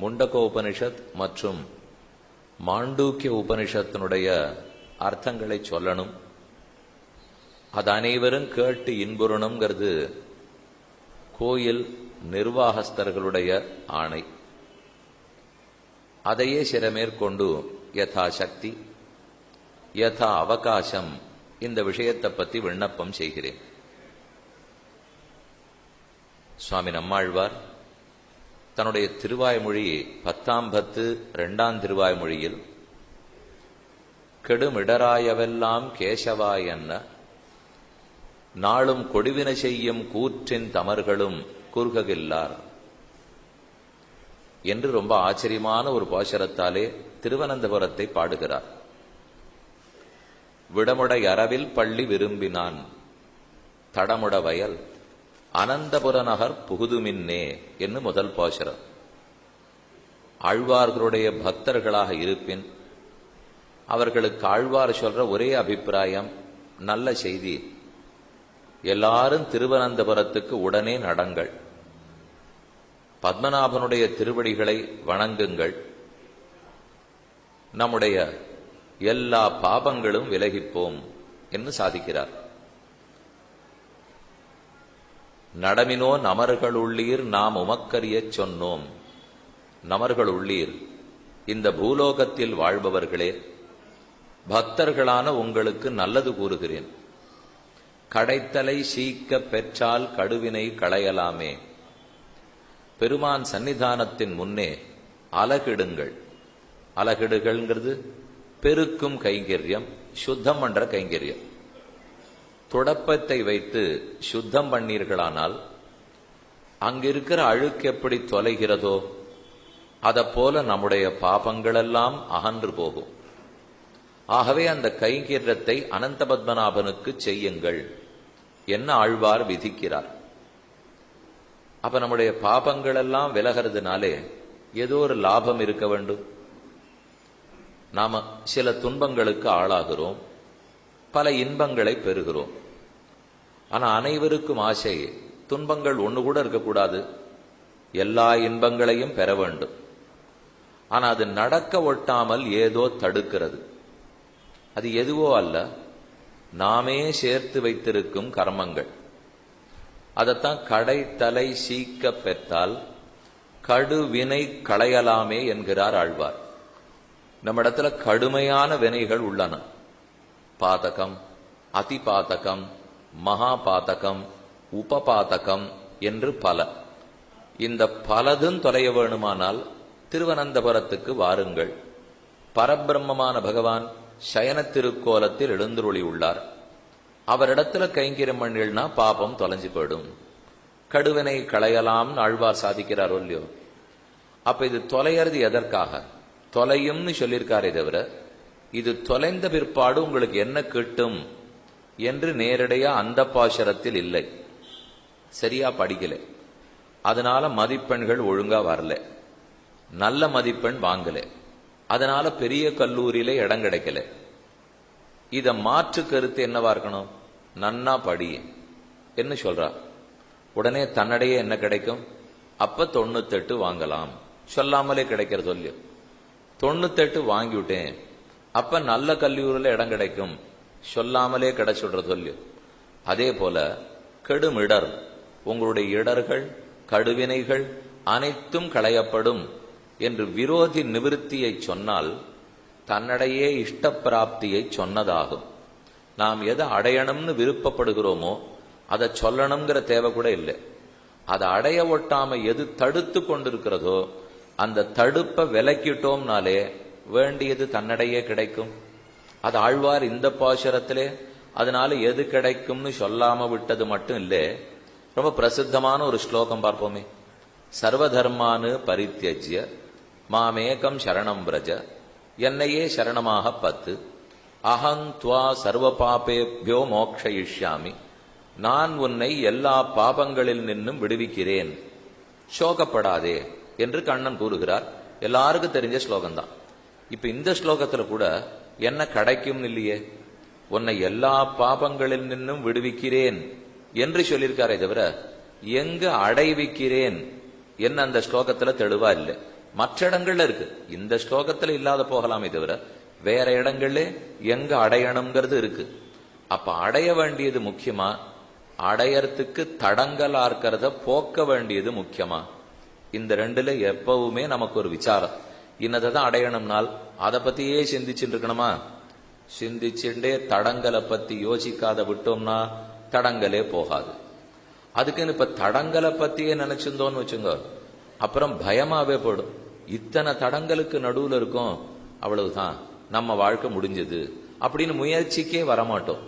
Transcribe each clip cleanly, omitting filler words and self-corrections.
முண்டகோபனிஷத் மற்றும் மாண்டூக்கிய உபனிஷத்தினுடைய அர்த்தங்களை சொல்லணும். அது அனைவரும் கேட்டு இன்புறணுங்கிறது கோயில் நிர்வாகஸ்தர்களுடைய ஆணை. அதையே சிறமேற்கொண்டு யதா சக்தி யதா அவகாசம் இந்த விஷயத்தை பற்றி விண்ணப்பம் செய்கிறேன். சுவாமி நம்மாழ்வார் தன்னுடைய திருவாய்மொழி 10 2 திருவாய்மொழியில் கெடுமிடராயவெல்லாம் கேசவாய் என்ன நாளும் கொடிவின செய்யும் கூற்றின் தமர்களும் குறுககில்லார் என்று ரொம்ப ஆச்சரியமான ஒரு பாசுரத்தாலே திருவனந்தபுரத்தை பாடுகிறார். விடமுடை அரவில் பள்ளி விரும்பினான் தடமுட வயல் அனந்தபுர நகர் புகுதுமின்னே என்று முதல் பாசுரம். ஆழ்வார்களுடைய பக்தர்களாக இருப்பின் அவர்களுக்கு ஆழ்வார் சொல்ற ஒரே அபிப்பிராயம், நல்ல செய்தி, எல்லாரும் திருவனந்தபுரத்துக்கு உடனே நடங்கள், பத்மநாபனுடைய திருவடிகளை வணங்குங்கள், நம்முடைய எல்லா பாபங்களும் விலகிப்போம் என்று சாதிக்கிறார். நடமினோ நமர்களுள்ளீர் நாம் உமக்கரியச் சொன்னோம். நமர்களுள்ளீர், இந்த பூலோகத்தில் வாழ்பவர்களே, பக்தர்களான உங்களுக்கு நல்லது கூறுகிறேன். கடைத்தலை சீக்க பெற்றால் கடுவினை களையலாமே. பெருமான் சன்னிதானத்தின் முன்னே அலகிடுங்கள். அலகிடுகள்ங்கிறது பெருக்கும் கைங்கரியம், சுத்தம் பண்ற கைங்கரியம். துடப்பத்தை வைத்து சுத்தம் பண்ணீர்களானால் அங்கிருக்கிற அழுக்கு எப்படி தொலைகிறதோ அதைப்போல நம்முடைய பாபங்களெல்லாம் அகன்று போகும். ஆகவே அந்த கைங்கரியத்தை அனந்த பத்மநாபனுக்கு செய்யுங்கள் என்ன ஆழ்வார் விதிக்கிறார். அப்ப நம்முடைய பாபங்களெல்லாம் விலகிறதுனாலே ஏதோ ஒரு லாபம் இருக்க வேண்டும். நாம சில துன்பங்களுக்கு ஆளாகிறோம், பல இன்பங்களை பெறுகிறோம். ஆனா அனைவருக்கும் ஆசை துன்பங்கள் ஒண்ணு கூட இருக்கக்கூடாது, எல்லா இன்பங்களையும் பெற வேண்டும். ஆனா அது நடக்க ஒட்டாமல் ஏதோ தடுக்கிறது. அது எதுவோ அல்ல, நாமே சேர்த்து வைத்திருக்கும் கர்மங்கள். அதைத்தான் கடை தலை சீக்க பெற்றால் கடுவினை களையலாமே என்கிறார் ஆழ்வார். நம்ம இடத்துல கடுமையான வினைகள் உள்ளன. பாதகம், அதிபாதகம், மகாபாதகம், உபபாதகம் என்று பல. இந்த பலதும் தொலைய வேணுமானால் திருவனந்தபுரத்துக்கு வாருங்கள். பரபிரம்மமான பகவான் சயன திருக்கோலத்தில் எழுந்துருளி உள்ளார். அவரிடத்துல கைங்கரியம் பண்ணினா பாபம் தொலைஞ்சு போயிடும். கடுவினை களையலாம் ஆழ்வார் சாதிக்கிறார் இல்லையோ. அப்ப இது தொலைகிறது எதற்காக? தொலையும்னு சொல்லியிருக்காரே தவிர இது தொலைந்த பிற்பாடு உங்களுக்கு என்ன கிட்டும் என்று நேரடியா அந்த பாசுரத்தில் இல்லை. சரியா படிக்கல, அதனால மதிப்பெண்கள் ஒழுங்கா வரல, நல்ல மதிப்பெண் வாங்கல, அதனால பெரிய கல்லூரியில இடம் கிடைக்கல. இத மாற்று கருத்து என்னவா இருக்கணும்? நன்னா படி என்ன சொல்றா. உடனே தன்னடையே என்ன கிடைக்கும்? அப்ப 98 வாங்கலாம் சொல்லாமலே கிடைக்கிற சொல்லு. 98 வாங்கிவிட்டேன், அப்ப நல்ல கல்லூரியில இடம் கிடைக்கும் சொல்லாமலே கிடைச்சுடுற சொல்லு. அதே போல கெடுமிடர், உங்களுடைய இடர்கள் கடுவினைகள் அனைத்தும் களையப்படும் என்று விரோதி நிவிருத்தியை சொன்னால் தன்னடையே இஷ்ட பிராப்தியை சொன்னதாகும். நாம் எதை அடையணும்னு விருப்பப்படுகிறோமோ அதை சொல்லணுங்கிற தேவை கூட இல்லை. அதை அடைய ஒட்டாம எது தடுத்து கொண்டிருக்கிறதோ அந்த தடுப்பை விலக்கிட்டோம்னாலே வேண்டியது தன்னடையே கிடைக்கும். அது ஆழ்வார் இந்த பாசுரத்திலே அதனால எது கிடைக்கும்னு சொல்லாம விட்டது மட்டும் இல்லை, ரொம்ப பிரசித்தமான ஒரு ஸ்லோகம் பார்ப்போமே. சர்வதர்மானு பரித்யஜ்ய மாமேகம் சரணம் பிரஜ, என்னையே சரணமாக பத்து, அகம் துவா சர்வ பாபேபியோ மோக்ஷயிஷ்யாமி, நான் உன்னை எல்லா பாபங்களில் நின்னும் விடுவிக்கிறேன், சோகப்படாதே என்று கண்ணன் கூறுகிறார். எல்லாருக்கும் தெரிஞ்ச ஸ்லோகம்தான். இப்ப இந்த ஸ்லோகத்துல கூட என்ன கிடைக்கும் இல்லையே, உன்னை எல்லா பாபங்களில் நின்னும் விடுவிக்கிறேன் என்று சொல்லியிருக்காரே தவிர எங்க அடைவிக்கிறேன் என்ன அந்த ஸ்லோகத்துல தெளிவா இல்லை. மற்ற இடங்கள்ல இருக்கு. இந்த ஸ்லோகத்துல இல்லாத போகலாமே தவிர வேற இடங்கள்ல எங்க அடையணுங்கிறது இருக்கு. அப்ப அடைய வேண்டியது முக்கியமா, அடையறதுக்கு தடங்கலா இருக்கிறத போக்க வேண்டியது முக்கியமா? இந்த ரெண்டுல எப்பவுமே நமக்கு ஒரு விசாரம். இன்னதான் அடையணும்னால் அதை பத்தியே சிந்திச்சுட்டு இருக்கணுமா? சிந்திச்சுட்டே தடங்கலை பத்தி யோசிக்காத விட்டோம்னா தடங்கலே போகாது. அதுக்குன்னு இப்ப தடங்கலை பத்தியே நினைச்சிருந்தோன்னு வச்சுங்க, அப்புறம் பயமாவே போடும். இத்தனை தடங்களுக்கு நடுவுல இருக்கும், அவ்வளவுதான் நம்ம வாழ்க்கை முடிஞ்சது அப்படின்னு முயற்சிக்கே வரமாட்டோம்.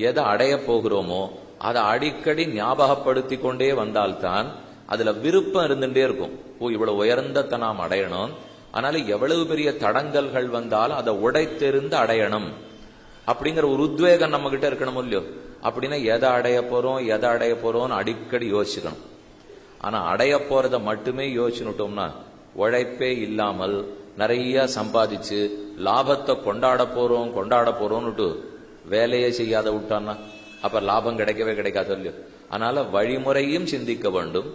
எதை அடைய போகிறோமோ அதை அடிக்கடி ஞாபகப்படுத்தி கொண்டே வந்தால்தான் அதுல விருப்பம் இருந்துட்டே இருக்கும். ஓ, இவ்வளவு உயர்ந்தத்தை நாம் அடையணும், அதனால எவ்வளவு பெரிய தடங்கல்கள் வந்தாலும் அதை உடைத்தெறிந்து அடையணும் அப்படிங்கிற ஒரு உத்வேகம் நம்ம கிட்ட இருக்கணும் இல்லையோ? அப்படின்னா எதை அடைய போறோம்னு அடிக்கடி யோசிக்கணும். ஆனா அடைய போறத மட்டுமே யோசிச்சுட்டோம்னா, உழைப்பே இல்லாமல் நிறைய சம்பாதிச்சு லாபத்தை கொண்டாட போறோம்னுட்டு வேலையே செய்யாத விட்டான்னா அப்ப லாபம் கிடைக்கவே கிடைக்காது இல்லையோ? அதனால வழிமுறையும் சிந்திக்க வேண்டும்.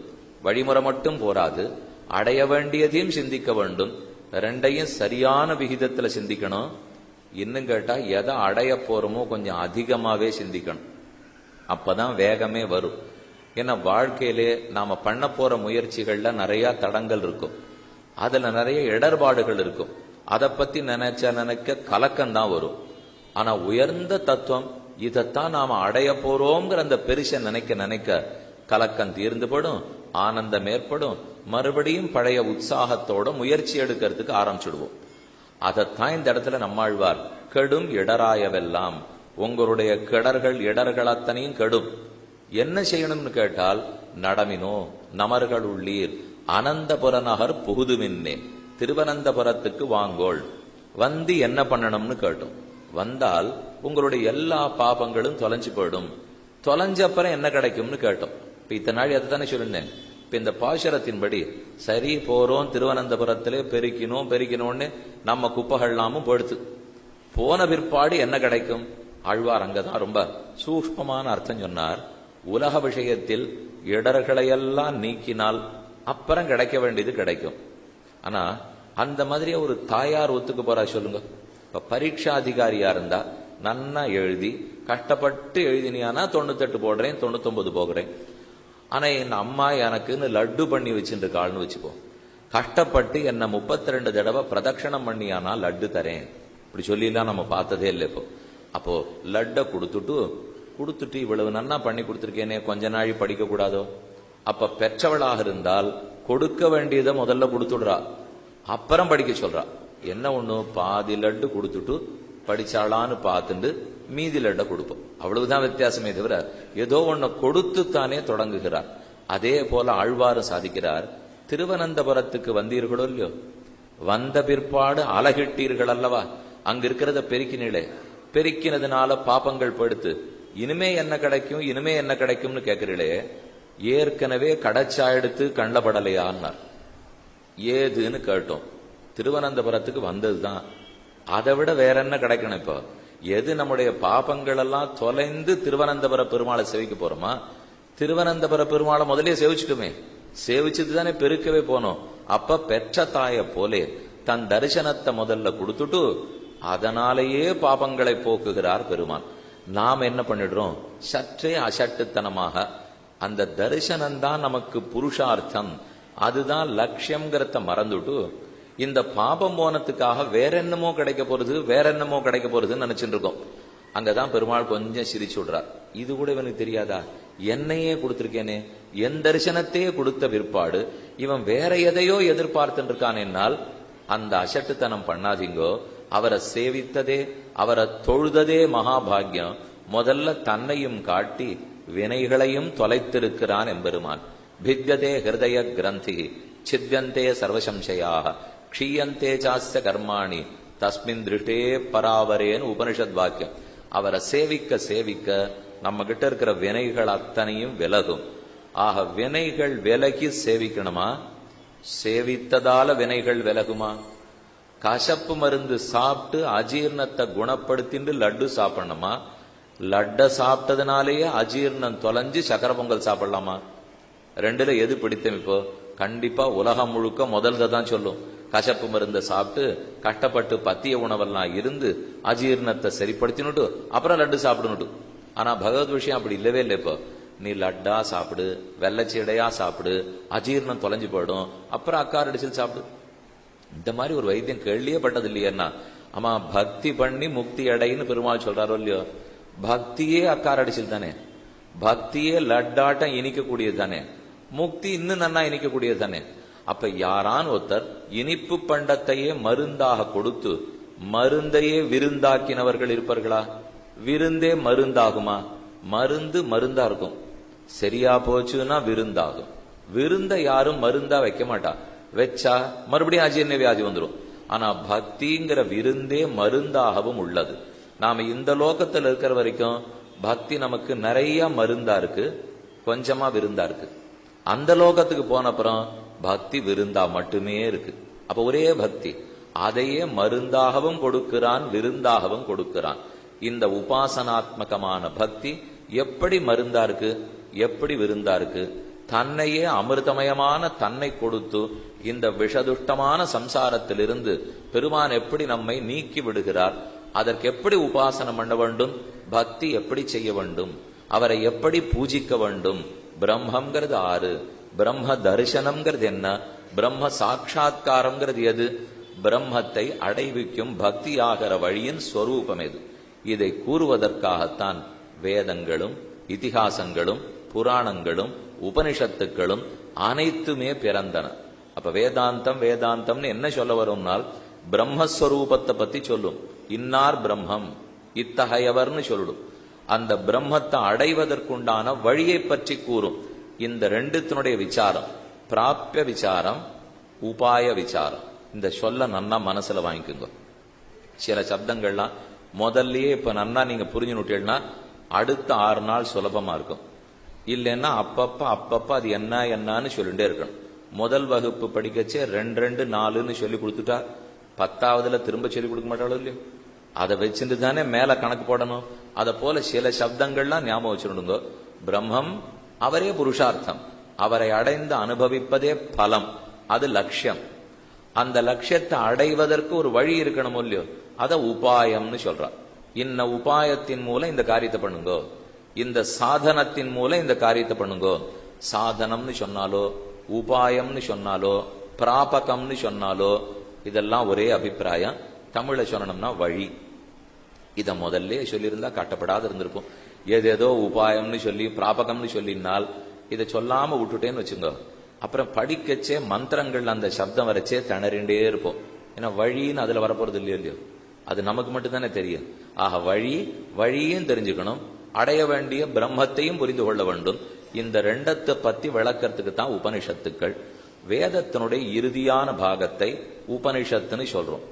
வழிமுறை மட்டும் போராது, அடைய வேண்டியதையும் சிந்திக்க வேண்டும். ரெண்டையும் சரியான விகிதத்துல சிந்திக்கணும். இன்னும் கேட்டா எதை அடைய போறோமோ கொஞ்சம் அதிகமாவே சிந்திக்கணும். அப்பதான் வேகமே வரும். ஏன்னா வாழ்க்கையிலே நாம பண்ண போற முயற்சிகள்ல நிறைய தடங்கள் இருக்கும், அதுல நிறைய இடர்பாடுகள் இருக்கும். அதை பத்தி நினைக்க கலக்கம்தான் வரும். ஆனா உயர்ந்த தத்துவம் இதைத்தான் நாம அடைய போறோங்கிற அந்த பெருசை நினைக்க கலக்கம் தீர்ந்துபடும், ஆனந்தம் ஏற்படும். மறுபடியும் பழைய உற்சாகத்தோட முயற்சி எடுக்கிறதுக்கு ஆரம்பிச்சுடுவோம். அதைத்தான் இந்த இடத்துல நம்மாழ்வார் கெடும் இடராயவெல்லாம், உங்களுடைய இடர்கள் அத்தனையும் கெடும். என்ன செய்யணும்னு கேட்டால், நடமினோ நமர்கள் உள்ளீர் அனந்தபுர நகர் புகுதுமின்னே, திருவனந்தபுரத்துக்கு வாங்கோள். வந்து என்ன பண்ணணும்னு கேட்டோம். வந்தால் உங்களுடைய எல்லா பாபங்களும் தொலைஞ்சு போயிடும். தொலைஞ்சப்புறம் என்ன கிடைக்கும்னு கேட்டோம். இப்ப இத்தனை நாள் அதுதானே சொல்லிருந்தேன். இப்ப இந்த பாசுரத்தின்படி சரி போறோம், திருவனந்தபுரத்திலே பெருக்கினோம்னு நம்ம குப்பைகள்லாமும் படுத்து போன பிற்பாடு என்ன கிடைக்கும்? ஆழ்வார் அங்கதான் ரொம்ப சூக்ஷ்மமான அர்த்தம் சொன்னார். உலக விஷயத்தில் இடர்களையெல்லாம் நீக்கினால் அப்புறம் கிடைக்க வேண்டியது கிடைக்கும். ஆனா அந்த மாதிரி ஒரு தாயார் ஒத்துக்கு போறா சொல்லுங்க? இப்ப பரீட்சா அதிகாரியா இருந்தா நன்னா எழுதி கஷ்டப்பட்டு எழுதினியானா 98 போடுறேன், 99 போகிறேன். ஆனா என் அம்மா எனக்குன்னு லட்டு பண்ணி வச்சுட்டு இருக்காள்னு வச்சுக்கோ, கஷ்டப்பட்டு என்ன 32 தடவை பிரதட்சணம் பண்ணியானா லட்டு தரேன், இப்படி சொல்லிலாம் நம்ம பார்த்ததே இல்லை. இப்போ அப்போ லட்டை கொடுத்துட்டு இவ்வளவு நன்னா பண்ணி கொடுத்துருக்கேனே, கொஞ்ச நாள் படிக்க கூடாதோ? அப்ப பெற்றவளாக இருந்தால் கொடுக்க வேண்டியதை முதல்ல கொடுத்துடுறா, அப்புறம் படிக்க சொல்றா. என்ன ஒண்ணு, பாதி லட்டு கொடுத்துட்டு படிச்சாளான்னு பார்த்துட்டு மீதி லட்டை கொடுப்போம். அவ்வளவுதான் வித்தியாசமே தவிர ஏதோ ஒண்ணு கொடுத்துத்தானே தொடங்குகிறார். அதே போல ஆழ்வாரும் சாதிக்கிறார். திருவனந்தபுரத்துக்கு வந்தீர்களோ இல்லையோ, வந்த பிற்பாடு அழகிட்டீர்கள் அல்லவா, அங்க இருக்கிறத பெருக்கினதுனால பாப்பங்கள் படுத்து இனிமே என்ன கிடைக்கும்னு கேட்கிறீங்களே, ஏற்கனவே கடைச்சா எடுத்து கண்ணப்படலையான்னார். ஏதுன்னு கேட்டோம். திருவனந்தபுரத்துக்கு வந்ததுதான், அதை விட வேற என்ன கிடைக்கணும்? இப்போ எது நம்முடைய பாபங்கள் எல்லாம் தொலைந்து திருவனந்தபுர பெருமாளை சேவிக்க போறோமா? திருவனந்தபுர பெருமாளை முதலே சேவிச்சுட்டுமே, சேவிச்சுட்டு தானே பெருக்கவே போனோம். அப்ப பெற்ற தாய போலே தன் தரிசனத்தை முதல்ல கொடுத்துட்டு அதனாலேயே பாபங்களை போக்குகிறார் பெருமான். நாம் என்ன பண்ணிடுறோம்? சற்றே அசட்டுத்தனமாக அந்த தரிசனம்தான் நமக்கு புருஷார்த்தம், அதுதான் லட்சியம்ங்கிறத மறந்துட்டு இந்த பாபம் போனத்துக்காக வேற என்னமோ கிடைக்க போறதுன்னு நினைச்சுட்டு இருக்கோம். அங்கதான் பெருமாள் கொஞ்சம் சிரிச்சு விடுறார். இது கூட இவனுக்கு தெரியாதா? என்னையே கொடுத்திருக்கேனே, என் தரிசனத்தையே கொடுத்த பிற்பாடு இவன் வேற எதையோ எதிர்பார்த்துட்டு இருக்கானேனால் அந்த அசட்டுத்தனம் பண்ணாதீங்கோ. அவரை சேவித்ததே, அவரை தொழுததே மகாபாகியம். முதல்ல தன்னையும் காட்டி வினைகளையும் தொலைத்திருக்கிறான் எம்பெருமான். பித்யதே ஹிருதய கிரந்தி சித்யந்தே சர்வசம்சயாக க்ஷீயந்தே சாஸ்ய கர்மாணி தஸ்மின் திருஷ்டே பராவரேன்னு உபனிஷத் வாக்கியம். அவரை சேவிக்க நம்ம கிட்ட இருக்கிற வினைகள் அத்தனையும் விலகும். ஆக வினைகள் விலகி சேவிக்கணுமா? சேவித்ததால வினைகள் விலகுமா? கசப்பு மருந்து சாப்பிட்டு அஜீர்ணத்தை குணப்படுத்திட்டு லட்டு சாப்பிடணுமா? லட்ட சாப்பிட்டதுனாலேயே அஜீர்ணம் தொலைஞ்சு சக்கர பொங்கல் சாப்பிடலாமா? ரெண்டுல எது பிடித்தம்? இப்போ கண்டிப்பா உலகம் முழுக்க முதல்ல தான் சொல்லும். கசப்பு மருந்த சாப்பிட்டு கஷ்டப்பட்டு பத்திய உணவெல்லாம் இருந்து அஜீர்ணத்தை சரிப்படுத்தினுட்டு அப்புறம் லட்டு சாப்பிடணுட்டு. ஆனா பகவத் விஷயம் அப்படி இல்லவே இல்லை. இப்போ நீ லட்டா சாப்பிடு, வெள்ளச்சீடையா சாப்பிடு, அஜீர்ணம் தொலைஞ்சு போயிடும், அப்புறம் அக்கார் அடிச்சல் சாப்பிடு. இந்த மாதிரி ஒரு வைத்தியம் கேள்வியே பட்டது இல்லையன்னா. ஆமா, பக்தி பண்ணி முக்தி அடைன்னு பெருமாள் சொல்றாரோ இல்லையோ. பக்தியே அக்கார் அடிச்சல் தானே, பக்தியே லட்டாட்டம் இனிக்கக்கூடியது தானே, முக்தி இன்னும் நன்னா இனிக்கக்கூடியது தானே. அப்ப யாரான் ஒருத்தர் இனிப்பு பண்டத்தையே மருந்தாக கொடுத்து மருந்தையே விருந்தாக்கினவர்கள் இருப்பார்களா? விருந்தே மருந்தாகுமா? மருந்து மருந்தா இருக்கும், சரியா போச்சுன்னா விருந்தாகும். விருந்த யாரும் மருந்தா வைக்க மாட்டா, வச்சா மறுபடியும் அஜீர்ண வியாதி வந்துடும். ஆனா பக்திங்கிற விருந்தே மருந்தாகவும் உள்ளது. நாம இந்த லோகத்தில் இருக்கிற வரைக்கும் பக்தி நமக்கு நிறைய மருந்தா இருக்கு, கொஞ்சமா விருந்தா இருக்கு. அந்த லோகத்துக்கு போன அப்புறம் பக்தி விருந்தா மட்டுமே இருக்கு. அப்ப ஒரே பக்தி அதையே மருந்தாகவும் கொடுக்கிறான், விருந்தாகவும் கொடுக்கிறான். இந்த உபாசனாத்மகமான பக்தி எப்படி மருந்தா இருக்கு, எப்படி விருந்தா இருக்கு? தன்னையே அமிர்தமயமான தன்னை கொடுத்து இந்த விஷதுஷ்டமான சம்சாரத்திலிருந்து பெருமான் எப்படி நம்மை நீக்கி விடுகிறார். அதற்கு எப்படி உபாசனம் பண்ண வேண்டும், பக்தி எப்படி செய்ய வேண்டும், அவரை எப்படி பூஜிக்க வேண்டும். பிரம்மங்கிறது ஆறு, பிரம்ம தரிசனம்ங்கிறது என்ன, பிரம்ம சாட்சா்காரம்ங்கிறது எது, பிரம்மத்தை அடைவிக்கும் பக்தி ஆகிற வழியின் ஸ்வரூபம் எது? இதை கூறுவதற்காகத்தான் வேதங்களும் இதிகாசங்களும் புராணங்களும் உபனிஷத்துக்களும் அனைத்துமே பிறந்தன. அப்ப வேதாந்தம் வேதாந்தம்னு என்ன சொல்ல வரும்னால் பிரம்மஸ்வரூபத்தை பத்தி சொல்லும். இன்னார் பிரம்மம், இத்தகையவர்னு சொல்லிடும். அந்த பிரம்மத்தை அடைவதற்குண்டான வழியை பற்றி கூறும். இந்த ரெண்டுத்தினுடைய விசாரம், பிராப்ய விசாரம், உபாய விசாரம். இந்த சொல்ல நன்னா மனசுல வாங்கிக்குங்க. சில சப்தங்கள்லாம் முதல்லயே இப்ப நன்னா நீங்க புரிஞ்சுனுட்டீங்கன்னா அடுத்த 6 நாள் சுலபமா இருக்கும். இல்லைன்னா அப்பப்ப அது என்னன்னு சொல்லிட்டே இருக்கணும். முதல் வகுப்பு படிக்கச்சே 2 2 4ன்னு சொல்லி கொடுத்துட்டா 10ஆவதுல திரும்ப சொல்லி கொடுக்க மாட்டாளோ இல்லையோ. அதை வச்சுட்டு தானே மேல கணக்கு போடணும். அதை போல சில சப்தங்கள்லாம் ஞாபகம் வச்சுடுங்க. பிரம்மம் அவரே புருஷார்த்தம், அவரை அடைந்து அனுபவிப்பதே பலம், அது லட்சியம். அந்த லட்சியத்தை அடைவதற்கு ஒரு வழி இருக்கணும் இல்லையோ, அத உபாயம்னு சொல்றார். இன்ன உபாயத்தின் மூலம் இந்த காரியத்தை பண்ணுங்கோ, இந்த சாதனத்தின் மூலம் இந்த காரியத்தை பண்ணுங்கோ. சாதனம்னு சொன்னாலோ உபாயம்னு சொன்னாலோ பிராபகம்னு சொன்னாலோ இதெல்லாம் ஒரே அபிப்பிராயம். தமிழை சொல்லணும்னா வழி. இத முதல்ல சொல்லியிருந்தா கட்டப்படாத இருந்திருக்கும். ஏதேதோ உபாயம்னு சொல்லி பிராபகம்னு சொல்லினால் இதை சொல்லாம விட்டுட்டேன்னு வச்சுங்க, அப்புறம் படிக்கச்சே மந்திரங்கள் அந்த சப்தம் வரைச்சே திணறிண்டே இருப்போம். ஏன்னா வழின்னு அதுல வரப்போறது இல்லையோ, அது நமக்கு மட்டும் தானே தெரியும். ஆக வழியும் தெரிஞ்சுக்கணும், அடைய வேண்டிய பிரம்மத்தையும் புரிந்து கொள்ள வேண்டும். இந்த ரெண்டத்தை பத்தி விளக்கறதுக்கு தான் உபனிஷத்துக்கள். வேதத்தினுடைய இறுதியான பாகத்தை உபனிஷத்துன்னு சொல்றோம்.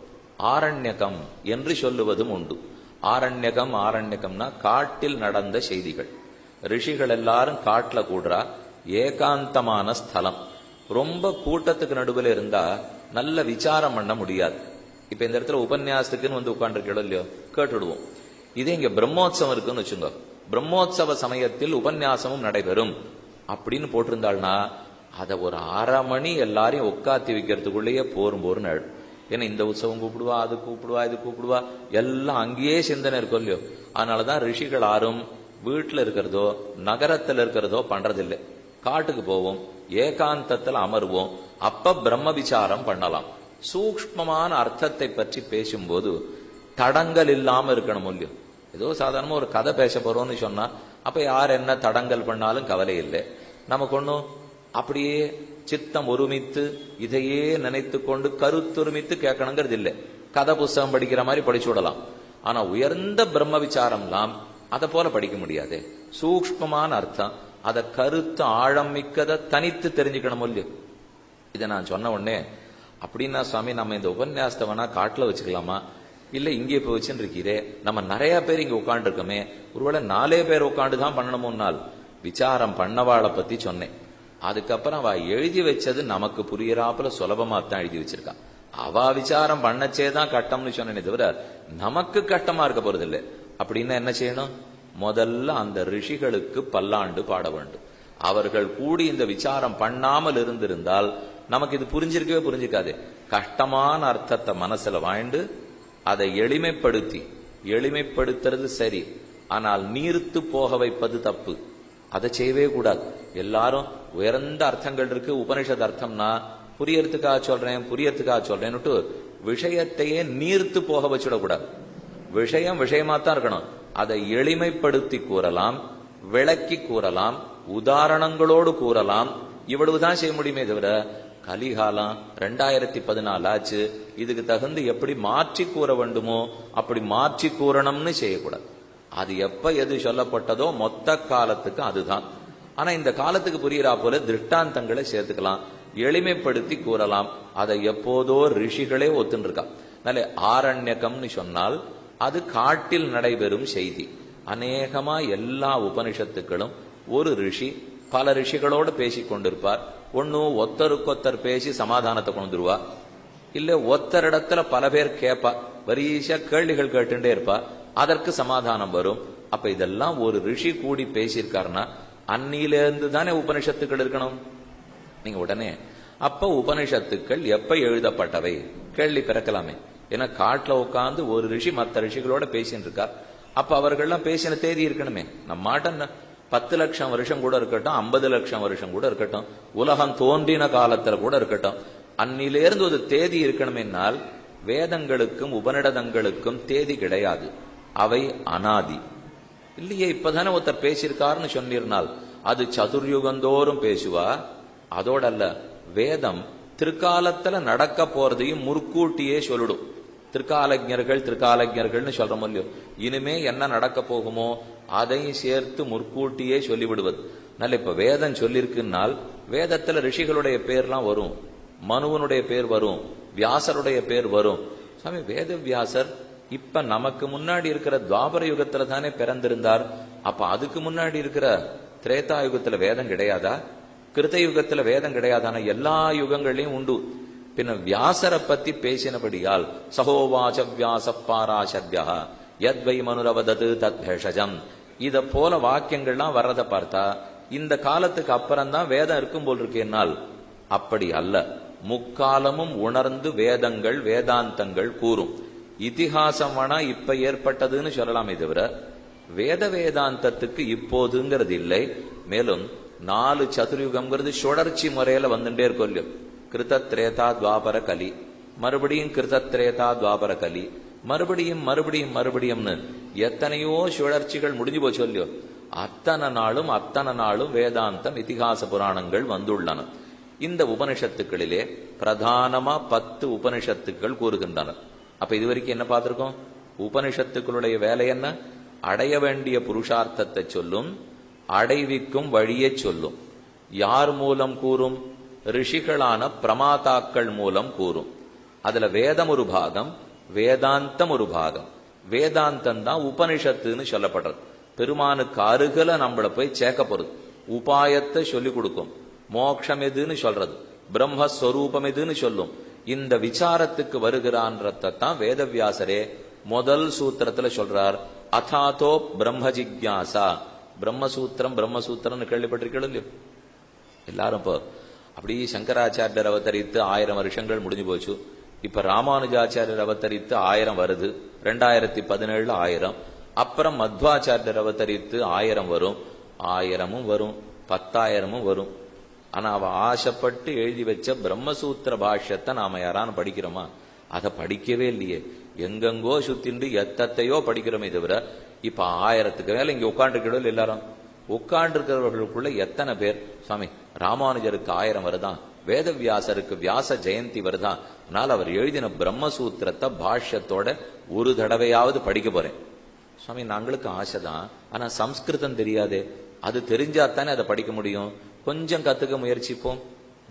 ஆரண்யகம் என்று சொல்லுவதும் உண்டு. ஆரண்யகம்னா காட்டில் நடந்த செய்திகள். ரிஷிகள் எல்லாரும் காட்டுல கூடுறா, ஏகாந்தமான ஸ்தலம். ரொம்ப கூட்டத்துக்கு நடுவில் இருந்தா நல்ல விசாரம் பண்ண முடியாது. இப்ப இந்த இடத்துல உபன்யாசத்துக்குன்னு வந்து உட்காந்துருக்கோ இல்லையோ, கேட்டுடுவோம். இதே இங்க பிரம்மோத்சவம் இருக்குன்னு வச்சுங்க, பிரம்மோத்சவ சமயத்தில் உபன்யாசமும் நடைபெறும் அப்படின்னு போட்டிருந்தாள்னா அதை ஒரு 1/2 மணி எல்லாரையும் உட்காத்தி வைக்கிறதுக்குள்ளேயே போரும் நடு. ஏன்னா இந்த உற்சவம் கூப்பிடுவா, அது கூப்பிடுவா, இது கூப்பிடுவா, எல்லாம் அங்கேயே சிந்தனை இருக்கும் இல்லையோ. அதனாலதான் ரிஷிகள் யாரும் வீட்டுல இருக்கிறதோ நகரத்துல இருக்கிறதோ பண்றதில்லை. காட்டுக்கு போவோம், ஏகாந்தத்தில் அமர்வோம், அப்ப பிரம்ம விசாரம் பண்ணலாம். சூக்ஷ்மமான அர்த்தத்தை பற்றி பேசும்போது தடங்கல் இல்லாம இருக்கணும் இல்லையோ. ஏதோ சாதாரணமா ஒரு கதை பேச போறோம்னு சொன்னா அப்ப யார் என்ன தடங்கல் பண்ணாலும் கவலை இல்லை. நமக்கு ஒன்னும் அப்படியே சித்தம் ஒருமித்து இதையே நினைத்து கொண்டு கருத்தொருமித்து கேட்கணுங்கிறது இல்லை. கதை புஸ்தகம் படிக்கிற மாதிரி படிச்சு விடலாம். ஆனா உயர்ந்த பிரம்ம விசாரம்லாம் அதை போல படிக்க முடியாது. சூக்ஷ்மமான அர்த்தம், அதை கருத்து ஆழம் மிக்கதை தனித்து தெரிஞ்சுக்கணும் இல்லையோ. இதை நான் சொன்ன உடனே அப்படின்னா சுவாமி நம்ம இந்த உபன்யாசத்தை வேணா காட்டுல வச்சுக்கலாமா, இல்ல இங்கே போய் வச்சுன்னு இருக்கீரே, நம்ம நிறைய பேர் இங்க உட்காந்து இருக்கோமே, ஒருவேளை 4 பேர் உட்காந்துதான் பண்ணணும்னால் விசாரம் பண்ணவாளை பத்தி சொன்னேன். அதுக்கப்புறம் அவ எழுதி வச்சது நமக்கு புரியறாப்புல சுலபமா தான் எழுதி வச்சிருக்கா. அவ விசாரம் பண்ணச்சேதான் கட்டம்னு சொன்னேனே தவிர நமக்கு கட்டமா இருக்க போறது இல்லை. அப்படின்னா என்ன செய்யணும், முதல்ல அந்த ரிஷிகளுக்கு பல்லாண்டு பாட வேண்டும். அவர்கள் கூடி இந்த விசாரம் பண்ணாமல் இருந்திருந்தால் நமக்கு இது புரிஞ்சிருக்கவே புரிஞ்சிருக்காது. கஷ்டமான அர்த்தத்தை மனசுல வாழ்ந்து அதை எளிமைப்படுத்துறது சரி, ஆனால் நீர்த்து போக வைப்பது தப்பு. அதை செய்யவே கூடாது. எல்லாரும் உயர்ந்த அர்த்தங்கள் இருக்கு, உபனிஷத் அர்த்தம்னா புரியறதுக்காக சொல்றேன்னுட்டு விஷயத்தையே நீர்த்து போக வச்சுடக்கூடாது. விஷயம் விஷயமாத்தான் இருக்கணும். அதை எளிமைப்படுத்தி கூறலாம், விளக்கி கூறலாம், உதாரணங்களோடு கூறலாம். இவ்வளவுதான் செய்ய முடியுமே தவிர கலிகாலம் 2014 ஆச்சு, இதுக்கு தகுந்து எப்படி மாற்றி கூற வேண்டுமோ அப்படி மாற்றி கூறணும்னு செய்யக்கூடாது. அது எப்ப எது சொல்லப்பட்டதோ மொத்த காலத்துக்கு அதுதான். ஆனா இந்த காலத்துக்கு புரியுறா போல திருஷ்டாந்தங்களை சேர்த்துக்கலாம், எளிமைப்படுத்தி கூறலாம். அதை எப்போதோ ரிஷிகளே ஒத்துருக்கா. நல்ல ஆரண்யகம்னு சொன்னால் அது காட்டில் நடைபெறும் செய்தி. அநேகமா எல்லா உபனிஷத்துக்களும் ஒரு ரிஷி பல ரிஷிகளோடு பேசி கொண்டிருப்பார். ஒன்னும் ஒத்தருக்கொத்தர் பேசி சமாதானத்தை கொண்டுருவா, இல்ல ஒத்தரிடத்துல பல பேர் கேட்பா, வரிசையா கேள்விகள் கேட்டுட்டே இருப்பா, அதற்கு சமாதானம் வரும். அப்ப இதெல்லாம் ஒரு ரிஷி கூடி பேசியிருக்காருன்னா அன்னிலிருந்து தானே உபனிஷத்துக்கள் இருக்கணும். நீங்க உடனே அப்ப உபனிஷத்துக்கள் எப்ப எழுதப்பட்டவை கேள்வி பிறக்கலாமே. ஏன்னா காட்டுல உட்காந்து ஒரு ரிஷி மற்ற ரிஷிகளோட பேசின்னு இருக்கார். அப்ப அவர்கள்லாம் பேசின தேதி இருக்கணுமே. நம்ம மாட்டன் 10 லட்சம் வருஷம் கூட இருக்கட்டும், 50 லட்சம் வருஷம் கூட இருக்கட்டும், உலகம் தோன்றின காலத்துல கூட இருக்கட்டும், அன்னிலிருந்து ஒரு தேதி இருக்கணுமென்னால் வேதங்களுக்கும் உபநிடதங்களுக்கும் தேதி கிடையாது, அவை அனாதி. இல்லையே இப்பதானே ஒருத்தர் பேசியிருக்காருன்னு சொன்னிருந்தால் அது சதுர்யுகந்தோறும் பேசுவா. அதோட அல்ல, வேதம் திருக்காலத்துல நடக்க போறதையும் முற்கூட்டியே சொல்லிடும். திருக்காலஜர்கள்னு சொல்றோம் இல்லையோ, இனிமே என்ன நடக்க போகுமோ அதையும் சேர்த்து முற்கூட்டியே சொல்லிவிடுவது. நல்ல இப்ப வேதம் சொல்லிருக்குன்னால் வேதத்துல ரிஷிகளுடைய பேர்லாம் வரும், மனுவனுடைய பேர் வரும், வியாசருடைய பேர் வரும். சுவாமி வேத வியாசர் இப்ப நமக்கு முன்னாடி இருக்கிற துவாபர யுகத்துல தானே பிறந்திருந்தார். அப்ப அதுக்கு முன்னாடி இருக்கிற திரேதா யுகத்துல வேதம் கிடையாதா? கிருத யுகத்துல வேதம் கிடையாதான? எல்லா யுகங்களையும் உண்டு. பின்ன வியாசரை பத்தி பேசினபடியால் சகோவாச வியாச பாராசத்யா யத்வை மனுரவதது தத் பேஷஜம், இத போல வாக்கியங்கள்லாம் வர்றதை பார்த்தா இந்த காலத்துக்கு அப்புறம்தான் வேதம் இருக்கும் போல் இருக்கேனால் அப்படி அல்ல. முக்காலமும் உணர்ந்து வேதங்கள் வேதாந்தங்கள் கூறும். இதிகாசம் வேணா இப்ப ஏற்பட்டதுன்னு சொல்லலாமே தவிர வேத வேதாந்தத்துக்கு இப்போதுங்கிறது இல்லை. மேலும் 4 சதுர்யுகம்ங்கிறது சுழற்சி முறையில வந்துட்டே இருக்கும். கிருதத்ரேதா துவாபர கலி, மறுபடியும் கிருதத்ரேதா துவாபர கலி, மறுபடியும் மறுபடியும் மறுபடியும்னு எத்தனையோ சுழற்சிகள் முடிஞ்சு போச்சு இல்லையோ. அத்தனை நாளும் வேதாந்தம் இதிகாச புராணங்கள் வந்துள்ளன. இந்த உபனிஷத்துக்களிலே பிரதானமா 10 உபனிஷத்துக்கள் கூறுகின்றன. அப்ப இதுவரைக்கும் என்ன பார்த்திருக்கோம்? உபனிஷத்துக்களுடைய வேலை என்ன? அடைய வேண்டிய புருஷார்த்தத்தை சொல்லும், அடைவிக்கும் வழியை சொல்லும். யார் மூலம் கூறும்? ரிஷிகளான பிரமாதாக்கள் மூலம் கூறும். அதுல வேதம் ஒரு பாகம், வேதாந்தம் ஒரு பாகம். வேதாந்தம் தான் உபனிஷத்துன்னு சொல்லப்படுறது. பெருமானுக்கு அருகில நம்மள போய் சேர்க்க போறது, உபாயத்தை சொல்லி கொடுக்கும். மோட்சம் எதுன்னு சொல்றது, பிரம்மஸ்வரூபம் எதுன்னு சொல்லும். இந்த விசாரத்துக்கு வருகிறான்றதான் வேதவியாசரே முதல் சூத்திரத்துல சொல்றார். அதாதோ பிரம்ம ஜிக்யாசா. பிரம்மசூத்திரம் கேள்விப்பட்டிருக்கீங்களோ? எல்லாரும் இப்போ அப்படி சங்கராச்சாரியர் அவதரித்து 1000 வருஷங்கள் முடிஞ்சு போச்சு. இப்ப ராமானுஜாச்சாரியர் அவதரித்து 1000 வருது, 2017 1000. அப்புறம் மத்வாச்சாரியர் அவதரித்து 1000 வரும், 1000 வரும், 10,000 வரும். ஆனா அவ ஆசைப்பட்டு எழுதி வச்ச பிரம்மசூத்திர பாஷ்யத்தை நாம யாரான்னு படிக்கிறோமா? அதை படிக்கவே இல்லையே. எங்கெங்கோ சுத்திண்டு எத்தையோ படிக்கிறோமே தவிர இப்ப 1000க்கு மேல இங்க உட்காந்துருக்கிறோம். எல்லாரும் உட்காண்டிருக்கிறவர்களுக்குள்ள எத்தனை பேர் சுவாமி ராமானுஜருக்கு 1000 வருதான், வேதவியாசருக்கு வியாச ஜெயந்தி வருதான், அதனால அவர் எழுதின பிரம்மசூத்திரத்தை பாஷ்யத்தோட ஒரு தடவையாவது படிக்க போறேன். சுவாமி நாங்களுக்கு ஆசைதான், ஆனா சம்ஸ்கிருதம் தெரியாதே. அது தெரிஞ்சாத்தானே அதை படிக்க முடியும். கொஞ்சம் கத்துக்க முயற்சிப்போம்.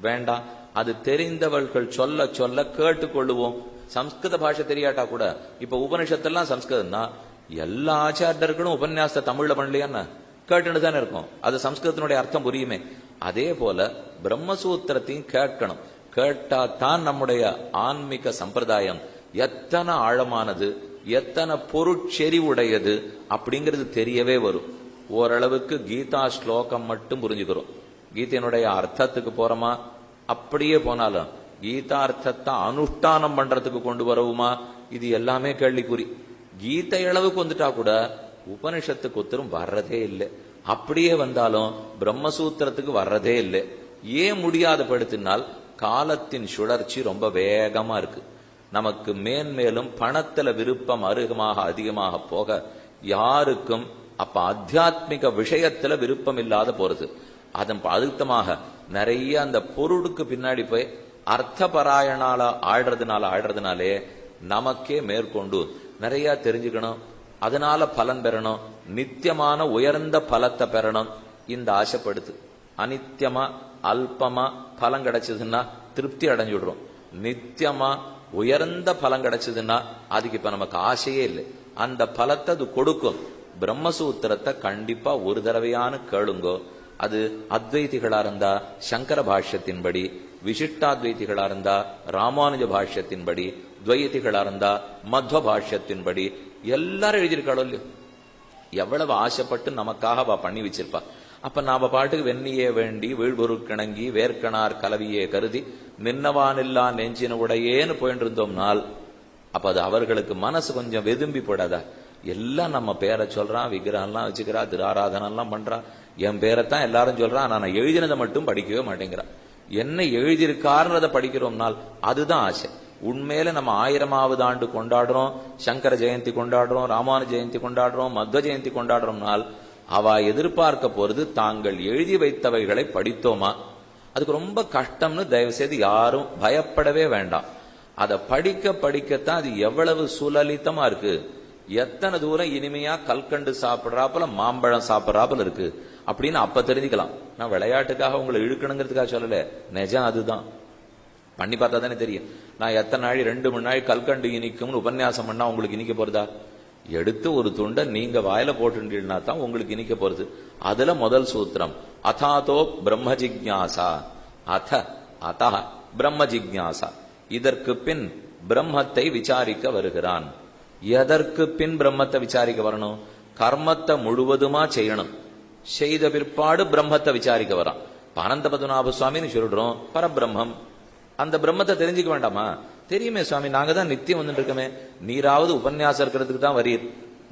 வேண்டாம், அது தெரிந்தவர்கள் சொல்ல சொல்ல கேட்டுக்கொள்ளுவோம். சம்ஸ்கிருத பாஷை தெரியாட்டா கூட இப்ப உபனிஷத்தெல்லாம் சம்ஸ்கிருதம் தான். எல்லா ஆச்சாரியர்களும் உபன்யாசத்தை தமிழ்ல பண்ணலையான்னு கேட்டுன்னு தானே இருக்கும். அது சம்ஸ்கிருதத்தினுடைய அர்த்தம் புரியுமே. அதே போல பிரம்மசூத்திரத்தையும் கேட்கணும். கேட்டா தான் நம்முடைய ஆன்மீக சம்பிரதாயம் எத்தனை ஆழமானது, எத்தனை பொருட்செறிவுடையது அப்படிங்கிறது தெரியவே வரும். ஓரளவுக்கு கீதா ஸ்லோகம் மட்டும் புரிஞ்சுக்கிறோம். கீதையினுடைய அர்த்தத்துக்கு போறோமா? அப்படியே போனாலும் கீதார்த்தத்தை அனுஷ்டானம் பண்றதுக்கு கொண்டு வரவுமா? இது எல்லாமே கேள்விக்குறி. கீதை அளவுக்கு வந்துட்டா கூட உபனிஷத்துக்கு உத்தரம் வர்றதே இல்லை. அப்படியே வந்தாலும் பிரம்மசூத்திரத்துக்கு வர்றதே இல்லை. ஏன் முடியாத படுத்தினால் காலத்தின் சுழற்சி ரொம்ப வேகமா இருக்கு. நமக்கு மேன்மேலும் பணத்துல விருப்பம் அதிகமாக போக யாருக்கும் அப்ப ஆத்தியாத்மிக விஷயத்துல விருப்பம் இல்லாத போறது. அதன் அழுத்தமாக நிறைய அந்த பொருளுக்கு பின்னாடி போய் அர்த்தபராயணால ஆடுறதுனாலே நமக்கே மேற்கொண்டு நிறைய தெரிஞ்சுக்கணும், அதனால பலன் பெறணும், நித்தியமான உயர்ந்த பலத்தை பெறணும். இந்த ஆசைப்படுத்து அனித்தியமா அல்பமா பலம் கிடைச்சதுன்னா திருப்தி அடைஞ்சுடுறோம். நித்தியமா உயர்ந்த பலம் கிடைச்சதுன்னா அதுக்கு இப்ப நமக்கு ஆசையே இல்லை. அந்த பலத்தை அது கொடுக்கும். பிரம்மசூத்திரத்தை கண்டிப்பா ஒரு தடவையான கேளுங்கோ. அது அத்வைதிகளா இருந்தா சங்கர பாஷ்யத்தின்படி, விசிஷ்டாத்வைதிகளா இருந்தா ராமானுஜ பாஷ்யத்தின்படி, துவைதிகளா இருந்தா மத்வ பாஷ்யத்தின்படி எல்லாரும் எழுதியிருக்காளோ இல்லையோ. எவ்வளவு ஆசைப்பட்டு நமக்காக அவ பண்ணி வச்சிருப்பா. அப்ப நாம பாட்டுக்கு வெண்ணியே வேண்டி வீழ்பொருட்கிணங்கி வேர்க்கணார் கலவியே கருதி நின்னவானில்லா நெஞ்சின உடையேன்னு போயிட்டு இருந்தோம்னால் அப்ப அது அவர்களுக்கு மனசு கொஞ்சம் வெதும்பி போடாதா? எல்லாம் நம்ம பேரை சொல்றான், விக்கிரகம்லாம் வச்சுக்கிறா, திராராதனெல்லாம் பண்றா, என் பேரைத்தான் எல்லாரும் சொல்றான், நான் எழுதினதை மட்டும் படிக்கவே மாட்டேங்கிறான். என்ன எழுதியிருக்காருன்றதை படிக்கிறோம்னால் அதுதான் ஆசை. உண்மையில நம்ம 1000வது ஆண்டு கொண்டாடுறோம், சங்கர ஜெயந்தி கொண்டாடுறோம், ராமானு ஜெயந்தி கொண்டாடுறோம், மத்வ ஜெயந்தி கொண்டாடுறோம்னால் அவ எதிர்பார்க்க போறது தாங்கள் எழுதி வைத்தவைகளை படித்தோமா. அதுக்கு ரொம்ப கஷ்டம்னு தயவு செய்து யாரும் பயப்படவே வேண்டாம். அதை படிக்கத்தான் அது எவ்வளவு சுலலிதமா இருக்கு. எத்தனை தூரம் இனிமையா கல்கண்டு சாப்பிடுறாப்புல மாம்பழம் சாப்பிடுறாப்புல இருக்கு அப்படின்னு அப்ப தெரிஞ்சுக்கலாம். நான் விளையாட்டுக்காக உங்களை இழுக்கணுங்கிறதுக்காக சொல்லல, நிஜம் அதுதான். பண்ணி பார்த்தா தானே தெரியும். நான் எத்தனை நாள் 2 மணி நாள் கல்கண்டு இனிக்கும்னு உபன்யாசம் பண்ணா உங்களுக்கு இனிக்க போறதா? எடுத்து ஒரு துண்டை நீங்க வாயில போட்டுட்டீங்கன்னா தான் உங்களுக்கு இனிக்க போறது. அதுல முதல் சூத்திரம் அதாதோ பிரம்ம ஜிக்ஞாசா. அத பிரம்ம ஜிக்ஞாசா. இதற்கு பின் பிரம்மத்தை விசாரிக்க வருகிறான். எதற்கு பின் பிரம்மத்தை விசாரிக்க வரணும்? கர்மத்தை முழுவதுமா செய்யணும். செய்த பிற்பாடு பிரம்மத்தை விசாரிக்க வரான். அனந்த பத்மநாப சுவாமின்னு சொல்றோம், பரபிரம்மம். அந்த பிரம்மத்தை தெரிஞ்சுக்க வேண்டாமா? தெரியுமே சுவாமி, நாங்க தான் நித்தியம் வந்துட்டு இருக்கமே. நீராவது உபன்யாசம் இருக்கிறதுக்கு தான் வரீர்,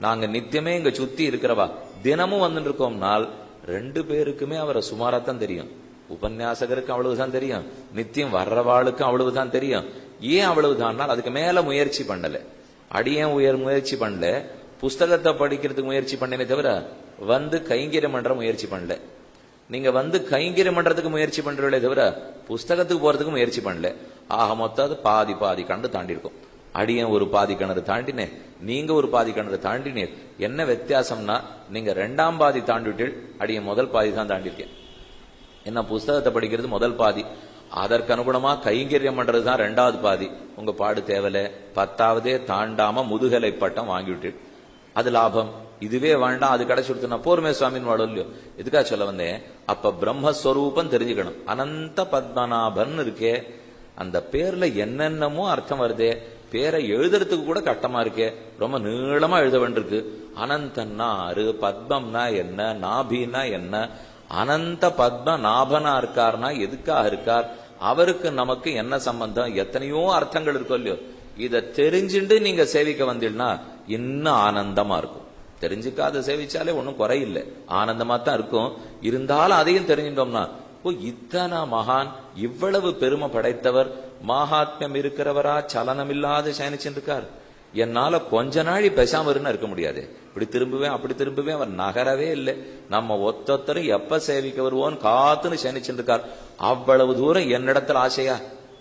நாங்க நித்தியமே இங்க சுத்தி இருக்கிறவா தினமும் வந்துட்டு இருக்கோம்னால் 2 பேருக்குமே அவரை சுமாராத்தான் தெரியும். உபன்யாசகருக்கு அவ்வளவுதான் தெரியும், நித்தியம் வர்றவாளுக்கும் அவ்வளவுதான் தெரியும். ஏன் அவ்வளவுதான்? அதுக்கு மேல முயற்சி பண்ணல. அடியேன் முயற்சி பண்ணல, புஸ்தகத்தை படிக்கிறதுக்கு முயற்சி பண்ணனே தவிர வந்து கைங்கரியம் பண்ற முயற்சி பண்ணல. நீங்க வந்து கைங்கரியம் பண்றதுக்கு முயற்சி பண்றீங்களே தவிர புஸ்தகத்துக்கு போறதுக்கு முயற்சி பண்ணல. ஆக மொத்தம் அது பாதி கண்டு தாண்டி இருக்கும். அடியேன் ஒரு பாதி கிணறு தாண்டினேன், நீங்க ஒரு பாதி கிணறு தாண்டினேன். என்ன வித்தியாசம்னா நீங்க 2ஆம் பாதி தாண்டிட்டு அடியேன் முதல் பாதி தான் தாண்டிருக்கேன். என்ன புஸ்தகத்தை படிக்கிறது முதல் பாதி, அதற்கு அனுகுணமா கைங்கரியம் பண்றதுதான் 2வது பாதி. உங்க பாடு தேவலை 10ஆவதே தாண்டாம முதுகலை பட்டம் வாங்கிவிட்டு அது லாபம். இதுவே வேண்டாம், அது கிடைச்சு கொடுத்தா போருமே சுவாமின்னு வாடும் இல்லையோ. இதுக்காக சொல்ல வந்தேன். அப்ப பிரம்மஸ்வரூபம் தெரிஞ்சுக்கணும். அனந்த பத்மநாபன் இருக்கே, அந்த பேர்ல என்னென்னமோ அர்த்தம் வருதே. பேரை எழுதுறதுக்கு கூட கட்டமா இருக்கே, ரொம்ப நீளமா எழுத வேண்டியிருக்கு. அனந்தன்னா ஆறு, பத்மம்னா என்ன, நாபின்னா என்ன, அனந்த பத்ம நாபனா இருக்கார்னா எதுக்காக இருக்கார், அவருக்கு நமக்கு என்ன சம்பந்தம், எத்தனையோ அர்த்தங்கள் இருக்கும் இல்லையோ. இத தெரிஞ்சுட்டு நீங்க சேவிக்க வந்தீங்கன்னா இன்னும் ஆனந்தமா இருக்கும். தெரிஞ்சுக்காத சேவிச்சாலே ஒன்னும் குறையில்லை, ஆனந்தமா தான் இருக்கும். இருந்தாலும் அதையும் தெரிஞ்சிட்டோம்னா ஓ இத்தனை மகான், இவ்வளவு பெருமை படைத்தவர், மகாத்மியம் இருக்கிறவரா சலனமில்லாத சயனிச்சுருக்கார். என்னால கொஞ்ச நாளி பேசாம இருக்க முடியாது. இப்படி திரும்புவேன் அப்படி திரும்புவேன், அவர் நகரவே இல்லை. நம்ம ஒத்தொத்தரும் எப்ப சேவிக்க வருவோன்னு காத்துன்னு சயனிச்சுருக்கார். அவ்வளவு தூரம் என்னிடத்துல ஆசையா?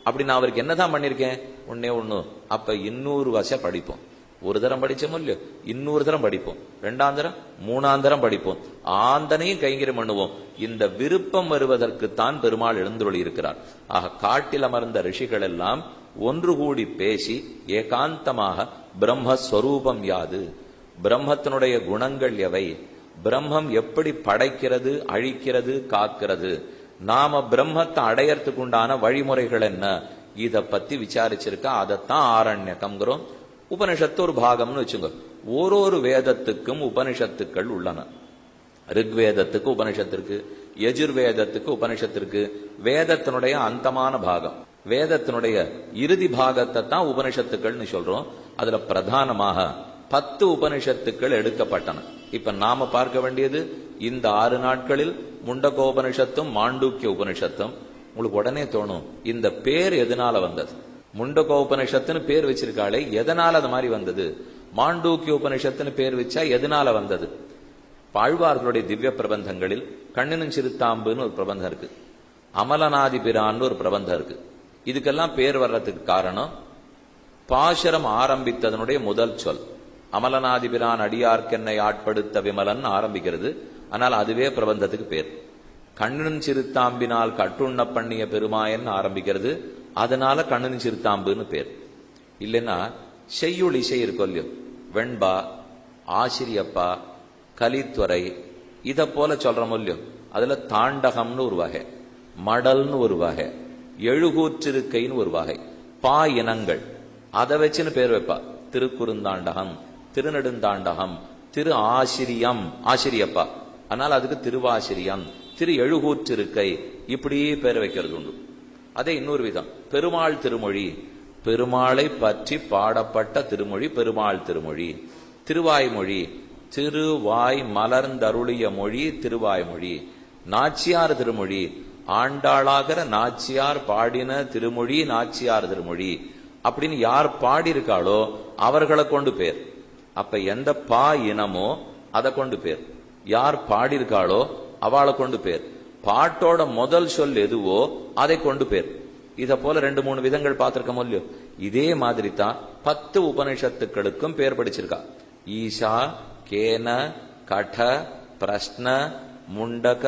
அப்படி நான் அவருக்கு என்னதான் பண்ணிருக்கேன்? ஒன்னே ஒண்ணு, அப்ப 200 வருஷம் படிப்போம். ஒரு தரம் படிச்சோம் இல்லையோ, இன்னொரு தரம் படிப்போம், 2ஆம் தரம் 3ஆம் தரம் படிப்போம், ஆந்தனையும் கைங்கரியம் பண்ணுவோம். இந்த விருப்பம் வருவதற்குத்தான் பெருமாள் எழுந்தருளி இருக்கிறார். ஆக காட்டில் அமர்ந்த ரிஷிகள் எல்லாம் ஒன்று கூடி பேசி ஏகாந்தமாக பிரம்மஸ்வரூபம் யாது, பிரம்மத்தினுடைய குணங்கள் எவை, பிரம்மம் எப்படி படைக்கிறது, அழிக்கிறது, காக்கிறது, நாம பிரம்மத்தை அடையறதுக்கு உண்டான வழிமுறைகள் என்ன, இத பத்தி விசாரிச்சிருக்கா. அதைத்தான் ஆரண்யகம்ங்கிறோம். உபனிஷத்து ஒரு பாகம்னு வச்சுங்க. ஒரு வேதத்துக்கும் உபனிஷத்துக்கள் உள்ளன. ரிக்வேதத்துக்கு உபனிஷத்திற்கு, யஜுர்வேதத்துக்கு உபனிஷத்திற்கு, வேதத்தினுடைய அந்தமான பாகம். வேதத்தினுடைய இறுதி பாகத்தை தான் உபனிஷத்துக்கள்னு சொல்றோம். அதுல பிரதானமாக 10 உபனிஷத்துக்கள் எடுக்கப்பட்டன. இப்ப நாம பார்க்க வேண்டியது இந்த 6 நாட்களில் முண்டகோபனிஷத்தும் மாண்டூக்கிய உபனிஷத்தும். உங்களுக்கு உடனே தோணும், இந்த பேர் எதனால வந்தது? முண்டகோபனிஷத்துன்னு பேர் வச்சிருக்காளே, எதனால அது மாதிரி வந்தது? மாண்டூக்கிய உபனிஷத்துன்னு பேர் வச்சா எதனால வந்தது? ஆழ்வார்களுடைய திவ்ய பிரபந்தங்களில் கண்ணினும் சிறுத்தாம்புன்னு ஒரு பிரபந்தம் இருக்கு, அமலநாதிபிரான்னு ஒரு பிரபந்தம் இருக்கு. இதுக்கெல்லாம் பேர் வர்றதுக்கு காரணம் பாசுரம் ஆரம்பித்ததனுடைய முதல் சொல். அமலநாதிபிரான் அடியார்க்கென்னை ஆட்படுத்த விமலன் ஆரம்பிக்கிறது. ஆனால் அதுவே பிரபந்தத்துக்கு பேர். கண்ணினும் சிறுத்தாம்பினால் கட்டுண்ண பண்ணிய பெருமாயன் ஆரம்பிக்கிறது. அதனால கண்ணினும் சிறுத்தாம்புன்னு பேர். இல்லைன்னா செய்யுள் இசை இருக்கும் இல்லையோ, வெண்பா, ஆசிரியப்பா, கலித்துறை, இத போல சொல்றோம் இல்லையோ, அதுல தாண்டகம்னு ஒரு வகை, மடல்னு ஒரு வகை, எழுகூற்றிருக்கைன்னு ஒரு வகை, பா இனங்கள். அதை வச்சுன்னு பேர் வைப்பா. திருக்குறுந்தாண்டகம், திருநெடுந்தாண்டகம், திரு ஆசிரியம், ஆசிரியப்பா, ஆனால் அதுக்கு திருவாசிரியம், திரு எழுகூற்றிருக்கை, இப்படி பேர் வைக்கிறது உண்டு. அதே இன்னொரு விதம் பெருமாள் திருமொழி, பெருமாளை பற்றி பாடப்பட்ட திருமொழி பெருமாள் திருமொழி. திருவாய்மொழி, திருவாய் மலர்ந்தருளிய மொழி திருவாய்மொழி. நாச்சியார் திருமொழி, ஆண்டாளாகிற நாச்சியார் பாடின திருமொழி நாச்சியார் திருமொழி. அப்படின்னு யார் பாடியிருக்காளோ அவர்களை கொண்டு பேர். அப்ப எந்த பா இனமோ அதை கொண்டு பேர், யார் பாடியிருக்காளோ அவளை கொண்டு பேர், பாட்டோட முதல் சொல் எதுவோ அதை கொண்டு பேர். இத போல 2-3 விதங்கள் பார்த்திருக்கோம் இல்லையோ. இதே மாதிரி தான் 10 உபனிஷத்துக்களுக்கும் பேர் படிச்சிருக்கா. ஈஷா, கேன, கட, பிரஷ்ன, முண்டக,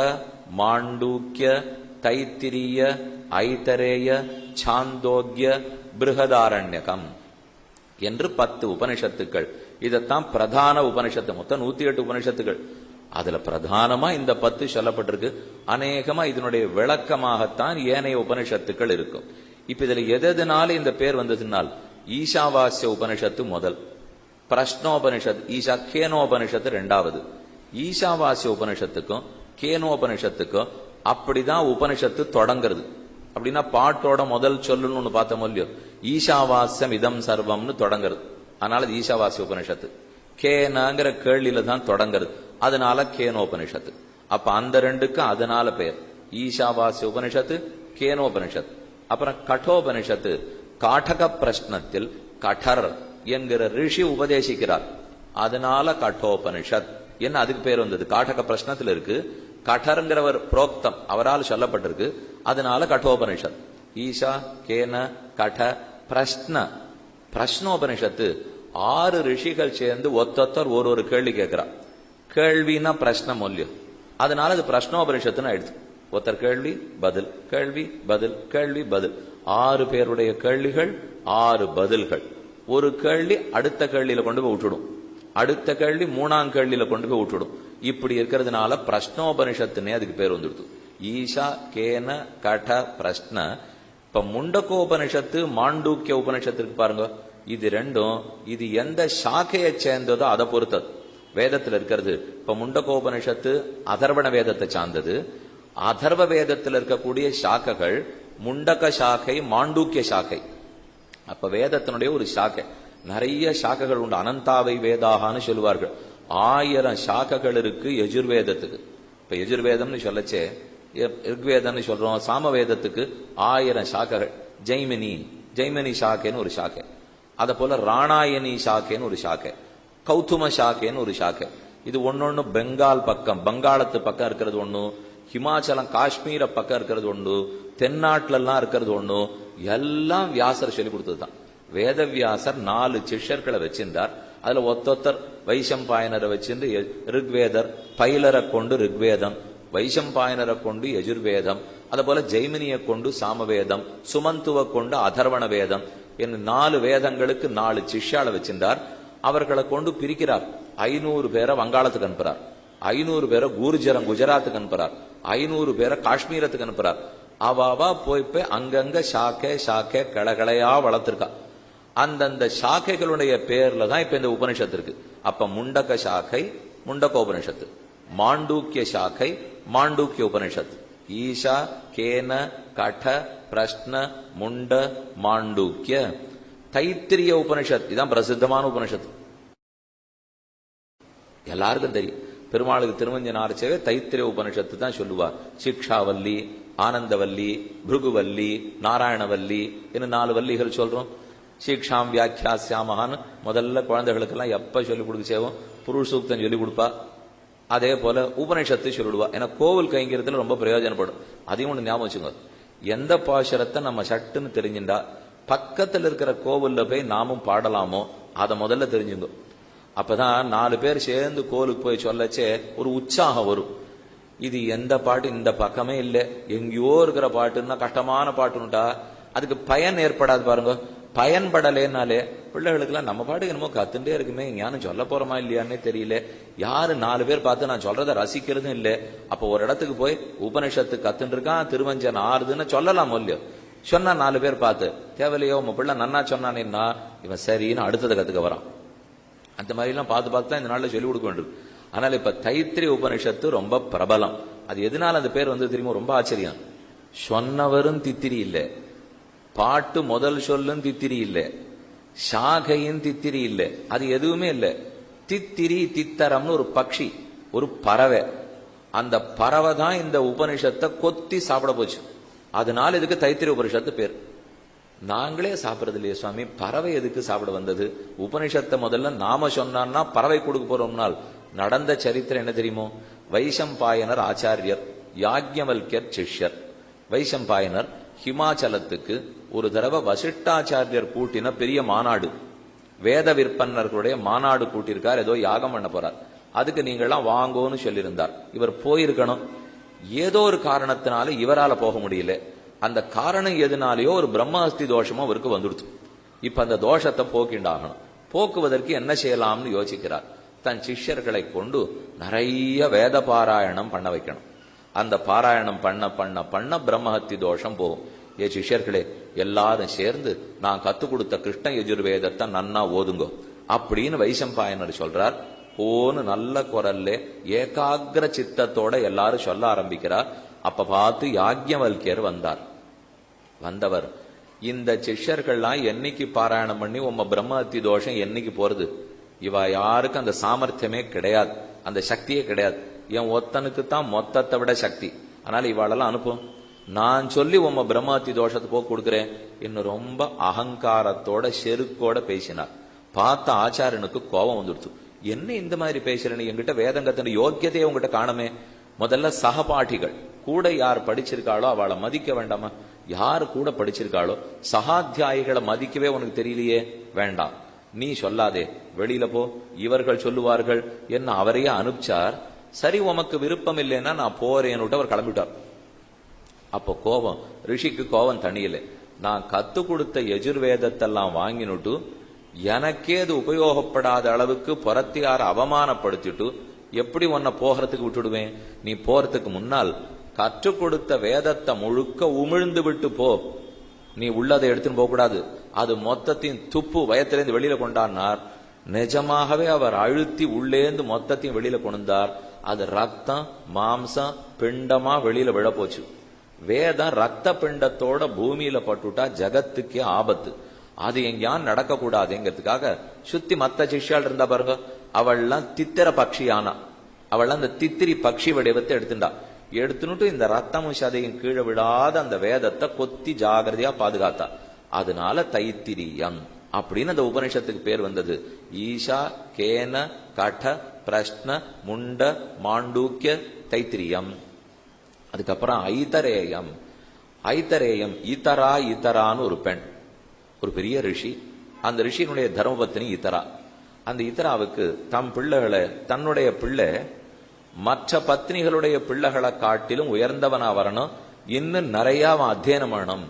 மாண்டூக்கிய, தைத்திரிய, ஐதரேய, சாந்தோக்கிய, பிருகதாரண்யகம் என்று 10 உபனிஷத்துக்கள். இதத்தான் பிரதான உபனிஷத்து. மொத்தம் 108 உபனிஷத்துக்கள். அதுல பிரதானமா இந்த 10 சொல்லப்பட்டிருக்கு. அநேகமா இதனுடைய விளக்கமாகத்தான் ஏனைய உபனிஷத்துக்கள் இருக்கும். இப்ப இதுல எதனால இந்த பேர் வந்ததுனால், ஈஷாவாசிய உபனிஷத்து முதல், பிரஷ்னோபனிஷத், ஈஷா கேனோபனிஷத்து 2வது. ஈஷாவாசிய உபனிஷத்துக்கும் கேனோபனிஷத்துக்கும் அப்படிதான் உபனிஷத்து தொடங்குறது. அப்படின்னா பாட்டோட முதல் சொல்லுன்னு ஒண்ணு பார்த்தோம் இல்லையோ, ஈஷாவாசியம் இதம் சர்வம்னு தொடங்குறது. அதனால இது ஈஷாவாசிய உபனிஷத்து. கேனங்கிற கேள்வியில தான் தொடங்குறது, அதனால கேனோபனிஷத்து. அப்ப அந்த 2க்கும் அதனால பெயர். ஈஷாவாசிய உபனிஷத்து, கேனோபனிஷத். அப்புறம் கட்டோபனிஷத்து, காட்டக பிரஷ்னத்தில் கட்டர் என்கிற ரிஷி உபதேசிக்கிறார், அதனால கட்டோபனிஷத் என்ன அதுக்கு பேர் வந்தது. காட்டக பிரஷ்னத்தில் இருக்கு, கட்டருங்கிறவர் புரோக்தம், அவரால் சொல்லப்பட்டிருக்கு, அதனால கட்டோபனிஷத். ஈஷா, கேன, கட, பிரஷ்ன. பிரஷ்னோபனிஷத்து 6 ரிஷிகள் சேர்ந்து ஒத்தொத்தர் ஒரு கேள்வி கேட்கிறார். கேள்வினா பிரஷ்னம் இல்லையோ, அதனால அது பிரஷ்னோபனிஷத்துன்னு ஆயிடுச்சு. ஒருத்தர் கேள்வி பதில், கேள்வி பதில், கேள்வி பதில். 6 பேருடைய கேள்விகள், 6 பதில்கள். ஒரு கேள்வி அடுத்த கேள்வியில கொண்டு போய் விட்டுடும், அடுத்த கேள்வி 3ஆம் கேள்வியில கொண்டு போய் விட்டுடும். இப்படி இருக்கிறதுனால பிரஷ்னோபனிஷத்துன்னே அதுக்கு பேர் வந்துடுது. ஈஷா, கேன, கட, பிரஷ்ன. இப்ப முண்டகோபனிஷத்து, மாண்டூக்கிய உபனிஷத்துக்கு பாருங்க, இது 2ம் இது எந்த சாக்கையை சேர்ந்ததோ அதை பொறுத்தது வேதத்தில் இருக்கிறது. இப்ப முண்டகோபனிஷத்து அதர்வண வேதத்தை சார்ந்தது. அதர்வ வேதத்தில் இருக்கக்கூடிய சாக்கைகள் முண்டக சாக்கை, மாண்டூக்கிய சாக்கை. அப்ப வேதத்தினுடைய ஒரு சாக்கை, நிறைய சாக்கைகள் உண்டு. அனந்தாவை வேதாகான்னு சொல்லுவார்கள். 1000 சாக்கைகள் இருக்கு யஜுர்வேதத்துக்கு. இப்ப யஜுர்வேதம்னு சொல்லச்சே ரிக்வேதம்னு சொல்றோம். சாமவேதத்துக்கு 1000 சாக்கைகள். ஜெய்மினி சாக்கைன்னு ஒரு சாக்கை, அத போல ராணாயணி சாக்கைன்னு ஒரு சாக்கை, கௌதும சாக்கைன்னு ஒரு சாக்கை. இது ஒன்னொன்னு பெங்கால் பக்கம், வங்காளத்து பக்கம் இருக்கிறது ஒண்ணு, ஹிமாச்சலம் காஷ்மீர பக்கம் இருக்கிறது ஒண்ணு, தென்னாட்டுல எல்லாம் இருக்கிறது ஒண்ணு. எல்லாம் வியாசர் சொல்லி கொடுத்ததுதான். வேதவியாசர் 4 சிஷ்யர்களை வச்சிருந்தார். அதுல ஒத்தொத்தர் வைசம்பாயனரை வச்சிருந்து ரிக்வேதர், பைலரை கொண்டு ரிக்வேதம், வைசம்பாயனரை கொண்டு யஜுர்வேதம், அத போல ஜெய்மினியை கொண்டு சாமவேதம், சுமந்துவ கொண்டு அதர்வண வேதம் என்று 4 வேதங்களுக்கு 4 சிஷ்யால வச்சிருந்தார். அவர்களை கொண்டு பிரிக்கிறார். 500 பேரை வங்காளத்துக்கு அனுப்புறார், 500 பேரை குஜராத்துக்கு அனுப்புறார், 500 பேரை காஷ்மீரத்துக்கு அனுப்புறார். அவாவா போய் அங்கங்க சாக்கை கிளையா வளர்த்திருக்கா. அந்தந்த சாக்கைகளுடைய பேர்ல தான் இப்ப இந்த உபனிஷத்து இருக்கு. அப்ப முண்டக சாக்கை முண்டகோபனிஷத்து, மாண்டூக்கிய சாக்கை மாண்டூக்கிய உபனிஷத்து, ஈஷா கேன கட பிரஷ்ன முண்ட மாண்டூக்கிய. தைத்திரிய உபனிஷத் இதான் பிரசித்தமான உபனிஷத், எல்லாருக்கும் தெரியும். பெருமாளுக்கு திருமஞ்சன் ஆரச்சவே தைத்திரிய உபனிஷத்து தான் சொல்லுவா. சிக்ஷாவல்லி, ஆனந்தவல்லி, பிருகுவல்லி, நாராயணவல்லி இன்னும் 4 வல்லிகள் சொல்றோம். சீக்ஷாம் வியாக்கியாசியாமகான்னு முதல்ல குழந்தைகளுக்கெல்லாம் எப்ப சொல்லிக் கொடுக்க செய்வோம், புருஷ சூக்தம் சொல்லிக் கொடுப்பா. அதே போல உபனிஷத்து சொல்லிடுவா. ஏன்னா கோவில் கைங்கிறதுல ரொம்ப பிரயோஜனப்படும். அதையும் ஒண்ணு ஞாபகம் வச்சுங்க. எந்த பாசுரத்தை நம்ம சட்டுன்னு தெரிஞ்சுட்டா பக்கத்தில் இருக்கிற கோவில்ல போய் நாமும் பாடலாமோ அதை முதல்ல தெரிஞ்சுங்க. அப்பதான் 4 பேர் சேர்ந்து கோவிலுக்கு போய் சொல்லச்சே ஒரு உற்சாகம் வரும். இது எந்த பாட்டு இந்த பக்கமே இல்லை, எங்கேயோ இருக்கிற பாட்டுன்னா கஷ்டமான பாட்டுன்னுட்டா அதுக்கு பயன் ஏற்படாது பாருங்க. பயன்படலேனாலே பிள்ளைகளுக்கெல்லாம் நம்ம பாட்டுக்கு என்னமோ கத்துட்டே இருக்குமே, ஞானம் சொல்ல போறோமா இல்லையான்னே தெரியல. யாரு 4 பேர் பார்த்து நான் சொல்றதை ரசிக்கிறதும் இல்லை. அப்போ ஒரு இடத்துக்கு போய் உபனிஷத்து கத்துட்டு இருக்கான், திருவஞ்சன் ஆறுதுன்னு சொல்லலாம் இல்லையோ. சொன்னா 4 பேர் பார்த்து தேவையில்லையோ உங்க பிள்ளை நன்னா சொன்னானேன்னா இவன் சரின்னு அடுத்ததை கத்துக்க வரான். அந்த மாதிரி எல்லாம் பார்த்து பார்த்து தான் இந்த நாள்ல சொல்லிக் கொடுக்க வேண்டும். ஆனால் இப்ப தைத்திரிய உபனிஷத்து ரொம்ப பிரபலம். அது எதனால அந்த பேர் வந்து தெரியுமோ, ரொம்ப ஆச்சரியம். சொன்னவரும் தித்திரி இல்லை, பாட்டு முதல் சொல்லும் தித்திரி இல்லை, சாகையும் தித்திரி இல்லை, அது எதுவுமே இல்லை. தித்திரி தித்தரம்னு ஒரு பட்சி, ஒரு பறவை. அந்த பறவை தான் இந்த உபனிஷத்தை கொத்தி சாப்பிட போச்சு. அதனால இதுக்கு தைத்திரிய உபனிஷத்து பேர். நாங்களே சாப்பிடறது இல்லையே சுவாமி, பறவை எதுக்கு சாப்பிட வந்தது? உபனிஷத்தை முதல்ல நாம சொன்னான்னா பறவை கொடுக்க போறோம்னால் நடந்த சரித்திரம் என்ன தெரியுமோ? வைசம்பாயனர் ஆச்சாரியர், யாக்ஞவல்யர் சிஷ்யர். வைசம்பாயனர் ஹிமாச்சலத்துக்கு ஒரு தடவை வசிஷ்டாச்சாரியர் கூட்டின பெரிய மாநாடு, வேத விற்பனர்களுடைய மாநாடு கூட்டியிருக்கார். ஏதோ யாகம் பண்ண போறார். அதுக்கு நீங்கள்லாம் வாங்கோன்னு சொல்லியிருந்தார். இவர் போயிருக்கணும். ஏதோ ஒரு காரணத்தினால இவரால போக முடியல. அந்த காரணம் எதுனாலேயோ ஒரு பிரம்மஹஸ்தி தோஷமும் அவருக்கு வந்துடுச்சு. இப்ப அந்த தோஷத்தை போக்கிண்டாகணும். போக்குவதற்கு என்ன செய்யலாம்னு யோசிக்கிறார். தன் சிஷ்யர்களை கொண்டு நிறைய வேத பாராயணம் பண்ண வைக்கணும். அந்த பாராயணம் பண்ண பண்ண பண்ண பிரம்மஹத்தி தோஷம் போகும். ஏ சிஷ்யர்களே, எல்லாரும் சேர்ந்து நான் கத்துக் கொடுத்த கிருஷ்ண யஜுர்வேதத்தை நன்னா ஓதுங்கோ அப்படின்னு வைசம்பாயனர் சொல்றார். ஓன்னு நல்ல குரல்ல ஏகாகிர சித்தத்தோட எல்லாரும் சொல்ல ஆரம்பிக்கிறார். அப்ப பார்த்து யாக்ஞவல்யர் வந்தார். வந்தவர், இந்த சிஷ்யர்கள்லாம் என்னைக்கு பாராயணம் பண்ணி உம்ம பிரம்மஹத்தி தோஷம் என்னைக்கு போறது? இவ யாருக்கும் அந்த சாமர்த்தியமே கிடையாது, அந்த சக்தியே கிடையாது. என் ஒத்தனுக்கு தான் மொத்தத்தை விட சக்தி. அதனால இவாளெல்லாம் அனுப்பும், நான் சொல்லி உம்ம பிரம்மஹத்தி தோஷத்தை போக்கு கொடுக்குறேன். இன்னும் ரொம்ப அகங்காரத்தோட செருக்கோட பேசினார். பார்த்த ஆச்சாரியனுக்கு கோபம் வந்துடுச்சு. என்ன இந்த மாதிரி பேசுறேன்னு, என்கிட்ட வேதங்கத்தின யோக்கியத்தையே உங்ககிட்ட காணமே. முதல்ல சகபாഠிகள் கூட யார் படிச்சிருக்காளோ அவளை மதிக்க வேண்டாமா? யாரு கூட படிச்சிருக்காளோ சகாத்தியாயிகளை மதிக்கவே உனக்கு தெரியலையே, வேண்டாம் நீ சொல்லாதே, வெளியில போ, இவர்கள் சொல்லுவார்கள் என்ன அவரையே அனுப்பிச்சார். சரி உமக்கு விருப்பம் இல்லைன்னா நான் போறேன்னு அவர் கிளம்பிட்டார். அப்போ கோபம், ரிஷிக்கு கோபம் தனியல. நான் கத்து கொடுத்த யஜுர்வேதத்தெல்லாம் வாங்கினுட்டு எனக்கே அது உபயோகப்படாத அளவுக்கு புறத்தியார அவமானப்படுத்திட்டு எப்படி உன்னை போகிறதுக்கு விட்டுடுவேன்? நீ போறதுக்கு முன்னால் கற்றுக் கொடுத்த வேதத்தை முழுக்க உமிழ்ந்து விட்டு போ. நீ உள்ளதை எடுத்துன்னு போக கூடாது. அது மொத்தத்தையும் துப்பு வயத்திலேருந்து வெளியில கொண்டாடினார். நிஜமாகவே அவர் அழுத்தி உள்ளேந்து மொத்தத்தையும் வெளியில கொண்டார். அது ரத்தம் மாம்சம் பிண்டமா வெளியில விழ போச்சு. வேதம் ரத்த பிண்டத்தோட பூமியில பட்டுட்டா ஜகத்துக்கே ஆபத்து. அது எங்கேயான் நடக்க கூடாதுங்கிறதுக்காக சுத்தி மத்த சிஷ்யால் இருந்தா பாருங்க, அவள்லாம் தித்திர பட்சியானா. அவள்லாம் அந்த தித்திரி பட்சி வடிவத்தை எடுத்துட்டா. எடுத்துனுட்டு இந்த ரத்தமும் சதையும் கீழே விடாத அந்த வேதத்தை கொத்தி ஜாகிரதையா பாதுகாத்தா. அதனால தைத்திரியம் அப்படின்னு அந்த உபனிஷத்துக்கு பேர் வந்தது. ஈஷா கேன கட பிரஷ்ன முண்ட மாண்டூக்கிய தைத்திரியம். அதுக்கப்புறம் ஐதரேயம். ஐதரேயம் ஈத்தரா, ஈத்தரான்னு ஒரு பெண், ஒரு பெரிய ரிஷி. அந்த ரிஷியினுடைய தர்மபத்தினி ஈத்தரா. அந்த ஈத்தராவுக்கு தம் பிள்ளைகளை, தன்னுடைய பிள்ளை மற்ற பத்னிகளுடைய பிள்ளைகளை காட்டிலும் உயர்ந்தவனா வரணும், இன்னும் நிறைய அவன் அத்தியனம் பண்ணணும்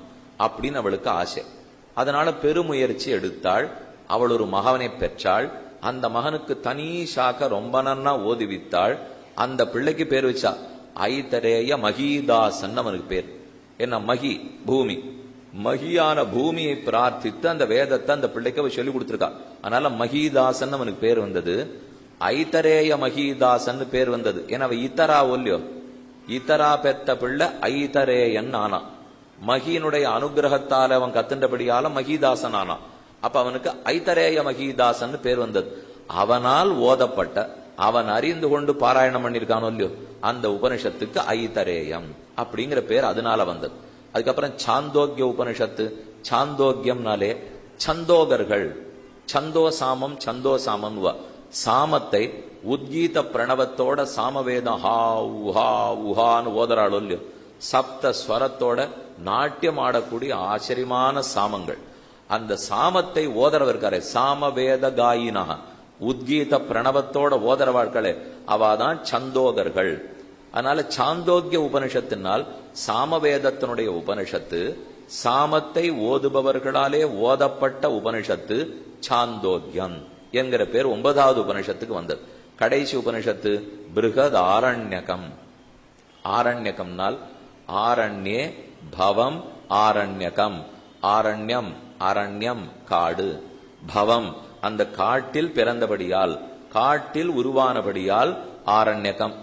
அப்படின்னு அவளுக்கு ஆசை. அதனால பெருமுயற்சி எடுத்தாள். அவள் ஒரு மகனை பெற்றாள். அந்த மகனுக்கு தனி சாக்க ரொம்ப நன்னா ஓதுவித்தாள். அந்த பிள்ளைக்கு பேர் வச்சா ஐதரேய மகீதாசன் அவனுக்கு பேர். என்ன மகி பூமி, மகியான பூமியை பிரார்த்தித்து அந்த வேதத்தை அந்த பிள்ளைக்கு அவ சொல்லி கொடுத்திருக்கா. அதனால மகீதாசன் அவனுக்கு பேர் வந்தது. ஐதரேய மகீதாசன் பேர் வந்தது. ஏன்னா அவ இத்தரா ஒல்லியோ, இதரா பெத்த பிள்ளை ஐதரேயன் ஆனா. மகியினுடைய அனுகிரகத்தால அவன் கத்துண்டபடியால மகிதாசன் ஆனா. அப்ப அவனுக்கு ஐதரேய மகிதாசன் பேர் வந்தது. அவனால் ஓதப்பட்ட, அவன் அறிந்து கொண்டு பாராயணம் பண்ணிருக்கானோ இல்லையோ, அந்த உபனிஷத்துக்கு ஐதரேயம் அப்படிங்கிற பேர் அதனால வந்தது. அதுக்கப்புறம் சாந்தோக்கிய உபனிஷத்து. சாந்தோக்கியம்னாலே சந்தோகர்கள், சந்தோ சாமம், சந்தோ சாமம், சாமத்தை உத்கீத பிரணவத்தோட சாமவேதம் ஹா உஹா உஹான்னு ஓதராளோ இல்லையோ, சப்த ஸ்வரத்தோட நாட்டியம் ஆடக்கூடிய ஆச்சரியமான சாமங்கள். அந்த சாமத்தை ஓதரவர் இருக்காரு, சாமவேத காயினா, உத்கீத பிரணவத்தோட ஓதரவாழ்களே, அவாதான் சந்தோகர்கள். அதனால சாந்தோக்கிய உபனிஷத்தினால் சாமவேதத்தினுடைய உபனிஷத்து, சாமத்தை ஓதுபவர்களாலே ஓதப்பட்ட உபனிஷத்து சாந்தோக்கியம் என்கிற பேர் 9வது உபனிஷத்துக்கு வந்தது. கடைசி உபனிஷத்து பிருகத் ஆரண்யகம். ஆரண்யகம்னால் ஆரண்யே பவம் ஆரண்யகம். ஆரண்யம் அரண்யம் காடு, பவம் அந்த காட்டில் பிறந்தபடியால், காட்டில் உருவானபடியால் ஆரண்யகம்.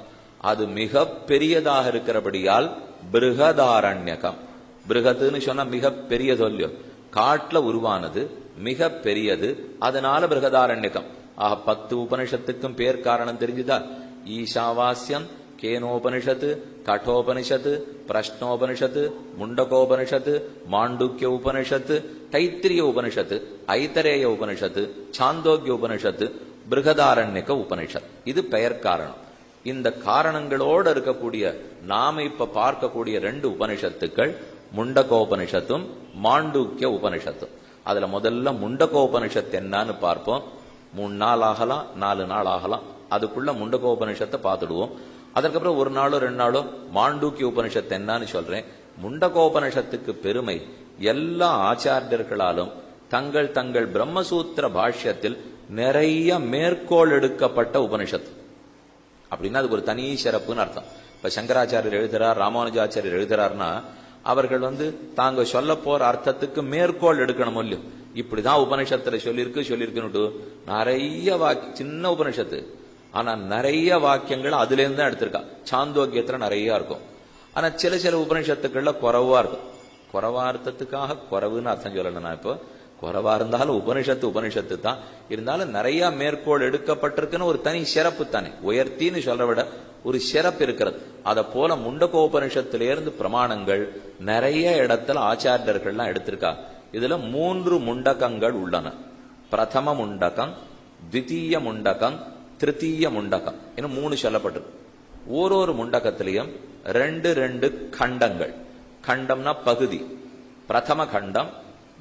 அது மிக பெரியதாக இருக்கிறபடியால் பிருகதாரண்யகம். பிருகத்துன்னு சொன்னா மிக பெரியது இல்லையோ, காட்டுல உருவானது மிக பெரியது, அதனால பிருகதாரண்யகம். ஆக 10 உபனிஷத்துக்கும் பேர் காரணம் தெரிஞ்சுதா? ஈஷாவாஸ்யம், கேனோபனிஷத்து, கட்டோபனிஷத்து, பிரஷ்னோபனிஷத்து, முண்டகோபனிஷத்து, மாண்டூக்கிய உபனிஷத்து, தைத்திரிய உபனிஷத்து, ஐதரேய உபனிஷத்து, சாந்தோக்கிய உபனிஷத்து, பிருகதாரண்யக உபனிஷத். இது பெயர் காரணம். இந்த காரணங்களோடு இருக்கக்கூடிய நாம இப்ப பார்க்கக்கூடிய 2 உபனிஷத்துக்கள் முண்டகோபனிஷத்தும் மாண்டூக்கிய உபனிஷத்தும். அதுல முதல்ல முண்டகோபனிஷத்து என்னன்னு பார்ப்போம். 3 நாள் ஆகலாம், 4 நாள் ஆகலாம், அதுக்குள்ள முண்டகோபனிஷத்தை பார்த்துடுவோம். அதற்கப்புறம் 1 நாளோ 2 நாளோ மாண்டூக்கிய உபனிஷத்து என்னன்னு சொல்றேன். முண்டகோபனிஷத்துக்கு பெருமை எல்லா ஆச்சாரியர்களாலும் தங்கள் தங்கள் பிரம்மசூத்திர பாஷ்யத்தில் நிறைய மேற்கோள் எடுக்கப்பட்ட உபனிஷத்து. அப்படின்னா அதுக்கு ஒரு தனி சிறப்புன்னு அர்த்தம். இப்ப சங்கராச்சாரியர் எழுதுறார், ராமானுஜாச்சாரியர் எழுதுறாருன்னா அவர்கள் தாங்க சொல்ல போற அர்த்தத்துக்கு மேற்கோள் எடுக்கணும் இல்லையோ. இப்படிதான் உபனிஷத்துல சொல்லியிருக்குன்னு நிறைய சின்ன உபனிஷத்து, ஆனா நிறைய வாக்கியங்கள் அதுல இருந்து தான் எடுத்திருக்கா. சாந்தோக்கியத்துல நிறைய இருக்கும், ஆனா சில சில உபனிஷத்துக்கள்ல குறைவா இருக்கும். குறைவா அர்த்தத்துக்காக குறைவுன்னு அர்த்தம் சொல்லல. நான் இப்போ குறைவா இருந்தாலும் உபனிஷத்து தான் இருந்தாலும் நிறைய மேற்கோள் எடுக்கப்பட்டிருக்குன்னு ஒரு தனி சிறப்பு தானே. உயர்த்தின்னு சொல்ற விட ஒரு சிறப்பு இருக்கிறது. அத போல முண்டகோபனிஷத்திலிருந்து பிரமாணங்கள் நிறைய இடத்துல ஆச்சாரியர்கள்லாம் எடுத்திருக்கா. இதுல 3 முண்டகங்கள் உள்ளன. பிரதம முண்டகம், த்விதீய முண்டகம், திருத்தீய முண்டகம் இன்னும் 3 சொல்லப்பட்டிருக்கு. ஒரு முண்டகத்திலையும் 2 கண்டங்கள். கண்டம்னா பகுதி. பிரதம கண்டம்,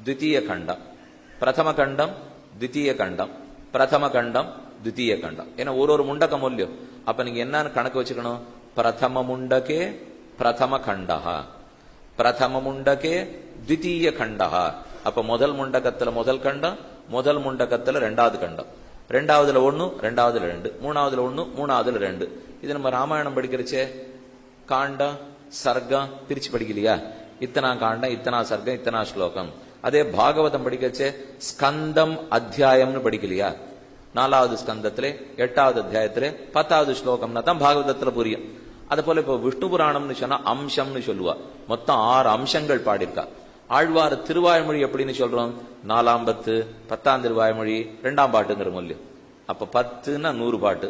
த்விதீய கண்டம், பிரதம கண்டம், த்விதீய கண்டம், பிரதம கண்டம், த்விதீய கண்டம். ஏன்னா ஒரு முண்டகம் இல்லையோ. அப்ப நீங்க என்னன்னு கணக்கு வச்சுக்கணும். பிரதம முண்டகே பிரதம கண்டஹா, பிரதம முண்டகே த்விதீய கண்டஹா. அப்ப முதல் முண்டகத்துல முதல் கண்டம், முதல் முண்டகத்துல 2வது கண்டம், 2வதுல 1, 2வதுல 2, 3வதுல 1, 3வதுல 2. இது நம்ம ராமாயணம் படிக்கிறச்சே காண்டம் சர்க்கம் பிரிச்சு படிக்கலையா? இத்தனா காண்டம், இத்தனா சர்க்கம், இத்தனா ஸ்லோகம். அதே பாகவதம் படிக்கச்சே ஸ்கந்தம் அத்தியாயம்னு படிக்கலையா? 4வது ஸ்கந்தத்திலே 8வது அத்தியாயத்திலே 10வது ஸ்லோகம்னா தான் பாகவதத்துல புரியும். அது போல இப்ப விஷ்ணு புராணம்னு சொன்னா அம்சம்னு சொல்லுவா. மொத்தம் 6 அம்சங்கள் பாடியிருக்கா. ஆழ்வார் திருவாய்மொழி எப்படின்னு சொல்றோம்? 4ஆம் பத்து, 10ஆம் திருவாய்மொழி 2ஆம் பாட்டுங்கிற மொழி. அப்ப 10ன்னா 100 பாட்டு,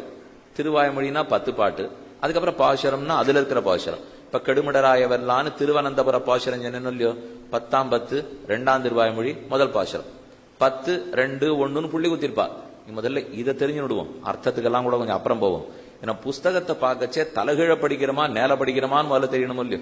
திருவாய்மொழினா 10 பாட்டு, அதுக்கப்புறம் பாசுரம்னா அதுல இருக்கிற பாசுரம். இப்ப கெடுமிடராயவர்லான்னு திருவனந்தபுர பாசுரம் சொன்னேன்னு இல்லையோ, 10ஆம் பத்து 2ஆம் திருவாய்மொழி முதல் பாசுரம், 10, 2, 1ன்னு புள்ளி குத்திருப்பா. முதல்ல இதை தெரிஞ்சு விடுவோம், அர்த்தத்துக்கெல்லாம் கூட கொஞ்சம் அப்புறம் போவோம். ஏன்னா புஸ்தகத்தை பார்க்கச்சே தலகிழ படிக்கிறோமா நேல படிக்கிறோமான்னு முதல்ல தெரியணும் இல்லையோ.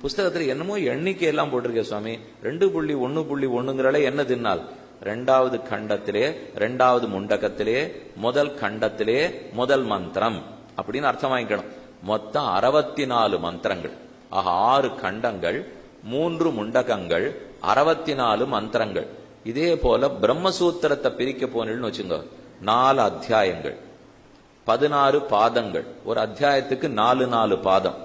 புஸ்தகத்துல என்னமோ எண்ணிக்கை எல்லாம் போட்டிருக்கே சுவாமி, 2.1.1 என்ன தின்னால் 2வது கண்டத்திலே 2வது முண்டகத்திலே முதல் கண்டத்திலே முதல் மந்திரம் அப்படின்னு அர்த்தம் வாங்கிக்கணும். மொத்தம் 64 மந்திரங்கள். ஆக 6 கண்டங்கள், 3 முண்டகங்கள், 64 மந்திரங்கள். இதே போல பிரம்மசூத்திரத்தை பிரிக்க போனீங்கன்னு வச்சுங்க, 4 அத்தியாயங்கள், 16 பாதங்கள். ஒரு அத்தியாயத்துக்கு 4 பாதம்.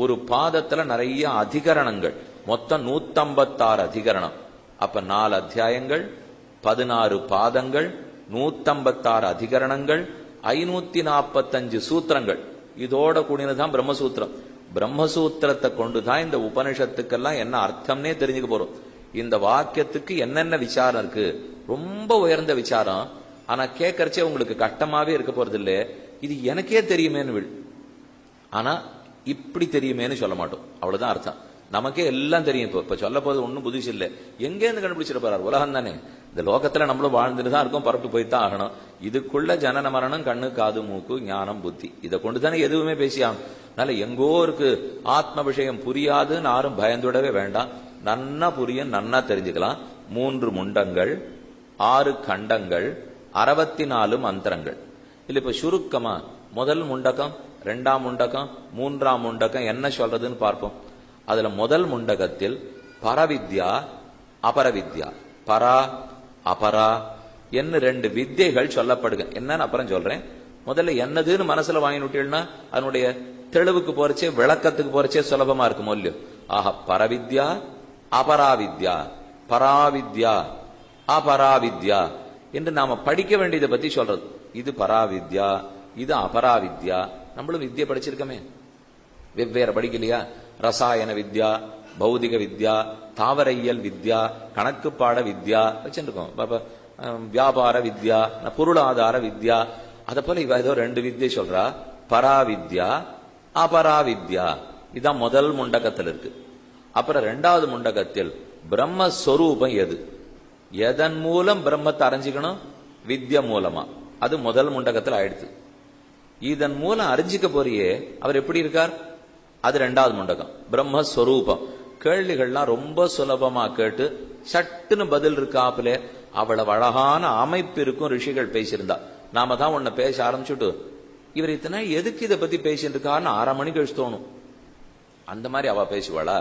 ஒரு பாதத்துல நிறைய அதிகரணங்கள், மொத்தம் 156 அதிகரணம். அப்ப 4 அத்தியாயங்கள், 16 பாதங்கள், 156 அதிகரணங்கள், 545 சூத்திரங்கள். இதோட கூடினதுதான் பிரம்மசூத்திரம். பிரம்மசூத்திரத்தை கொண்டுதான் இந்த உபனிஷத்துக்கெல்லாம் என்ன அர்த்தம்னே தெரிஞ்சுக்க போறோம். இந்த வாக்கியத்துக்கு என்னென்ன விசாரம் இருக்கு, ரொம்ப உயர்ந்த விசாரம். ஆனா கேட்கறச்சே உங்களுக்கு கட்டமாவே இருக்க போறது இல்ல. இது எனக்கே தெரியுமேன்னு ஆனா இப்படி தெரியுமேன்னு சொல்ல மாட்டோம். அவ்வளவுதான் அர்த்தம். நமக்கே எல்லாம் தெரியும். இப்ப சொல்ல போது ஒன்னும் புதுசு இல்லை. எங்கேருந்து கண்டுபிடிச்சிட போறாரு? உலகம் தானே. இந்த லோகத்துல நம்மளும் வாழ்ந்துட்டு தான் இருக்கும், பரப்பு போய்தான் ஆகணும். இதுக்குள்ள ஜனன மரணம், கண்ணு காது மூக்கு ஞானம் புத்தி, இதை கொண்டுதானே எதுவுமே பேசியாகும். அதனால எங்கோ இருக்கு ஆத்ம விஷயம் புரியாதுன்னு யாரும் பயந்துடவே வேண்டாம். நன்னா புரியும், நன்னா தெரிஞ்சுக்கலாம். 3 முண்டங்கள், 6 கண்டங்கள், 64 மந்திரங்கள். இல்ல இப்ப சுருக்கமா முதல் முண்டகம், 2ஆம் முண்டகம், 3ஆம் முண்டகம் என்ன சொல்றதுன்னு பார்ப்போம். அதுல முதல் முண்டகத்தில் பரவித்யா அபரவித்யா, பரா அபரா என்ன 2 வித்தைகள் சொல்லப்படுக. என்னன்னு அப்புறம் சொல்றேன். முதல்ல என்னதுன்னு மனசுல வாங்கினுட்டீங்கன்னா அதனுடைய தெளிவுக்கு போறச்சே, விளக்கத்துக்கு போறச்சே சுலபமா இருக்கும் இல்லையோ. ஆஹா, பரவித்யா அபராவித்யா, பராவித்யா அபராவித்யா என்று நாம படிக்க வேண்டியதை பத்தி சொல்றது. இது பராவித்யா, இது அபராவித்யா. நம்மளும் வித்யா படிச்சிருக்கமே, வெவ்வேறு படிக்கலையா? ரசாயன வித்யா, பௌதிக வித்யா, தாவரையல் வித்யா, கணக்கு பாட வித்யா வச்சிருக்கோம். வியாபார வித்யா, பொருளாதார வித்யா. அத போல இவ ஏதோ 2 வித்யை சொல்றா. பராவித்யா அபராவித்யா. இதான் முதல் முண்டகத்தில் இருக்கு. அப்புறம் 2வது முண்டகத்தில் பிரம்மஸ்வரூபம் எது, எதன் மூலம் பிரம்மத்தை அறிஞ்சிக்கணும்? வித்யா மூலமா. அது முதல் முண்டகத்தில் ஆயிடுச்சு. இதன் மூலம் அறிஞ்சிக்க போறியே அவர் எப்படி இருக்கார்? அது 2வது முண்டகம். பிரம்மஸ்வரூபம். கேள்விகள்லாம் ரொம்ப சுலபமா கேட்டு சட்டுன்னு பதில் இருக்காப்புல அவ்வளவு அழகான அமைப்பு இருக்கும். ரிஷிகள் பேசியிருந்தா நாம தான் உன்னை பேச ஆரம்பிச்சுட்டு இவர் இத்தனை எதுக்கு இதை பத்தி பேசிட்டு இருக்காருன்னு 1/2 மணி கழிச்சு தோணும். அந்த மாதிரி அவ பேசுவாளா?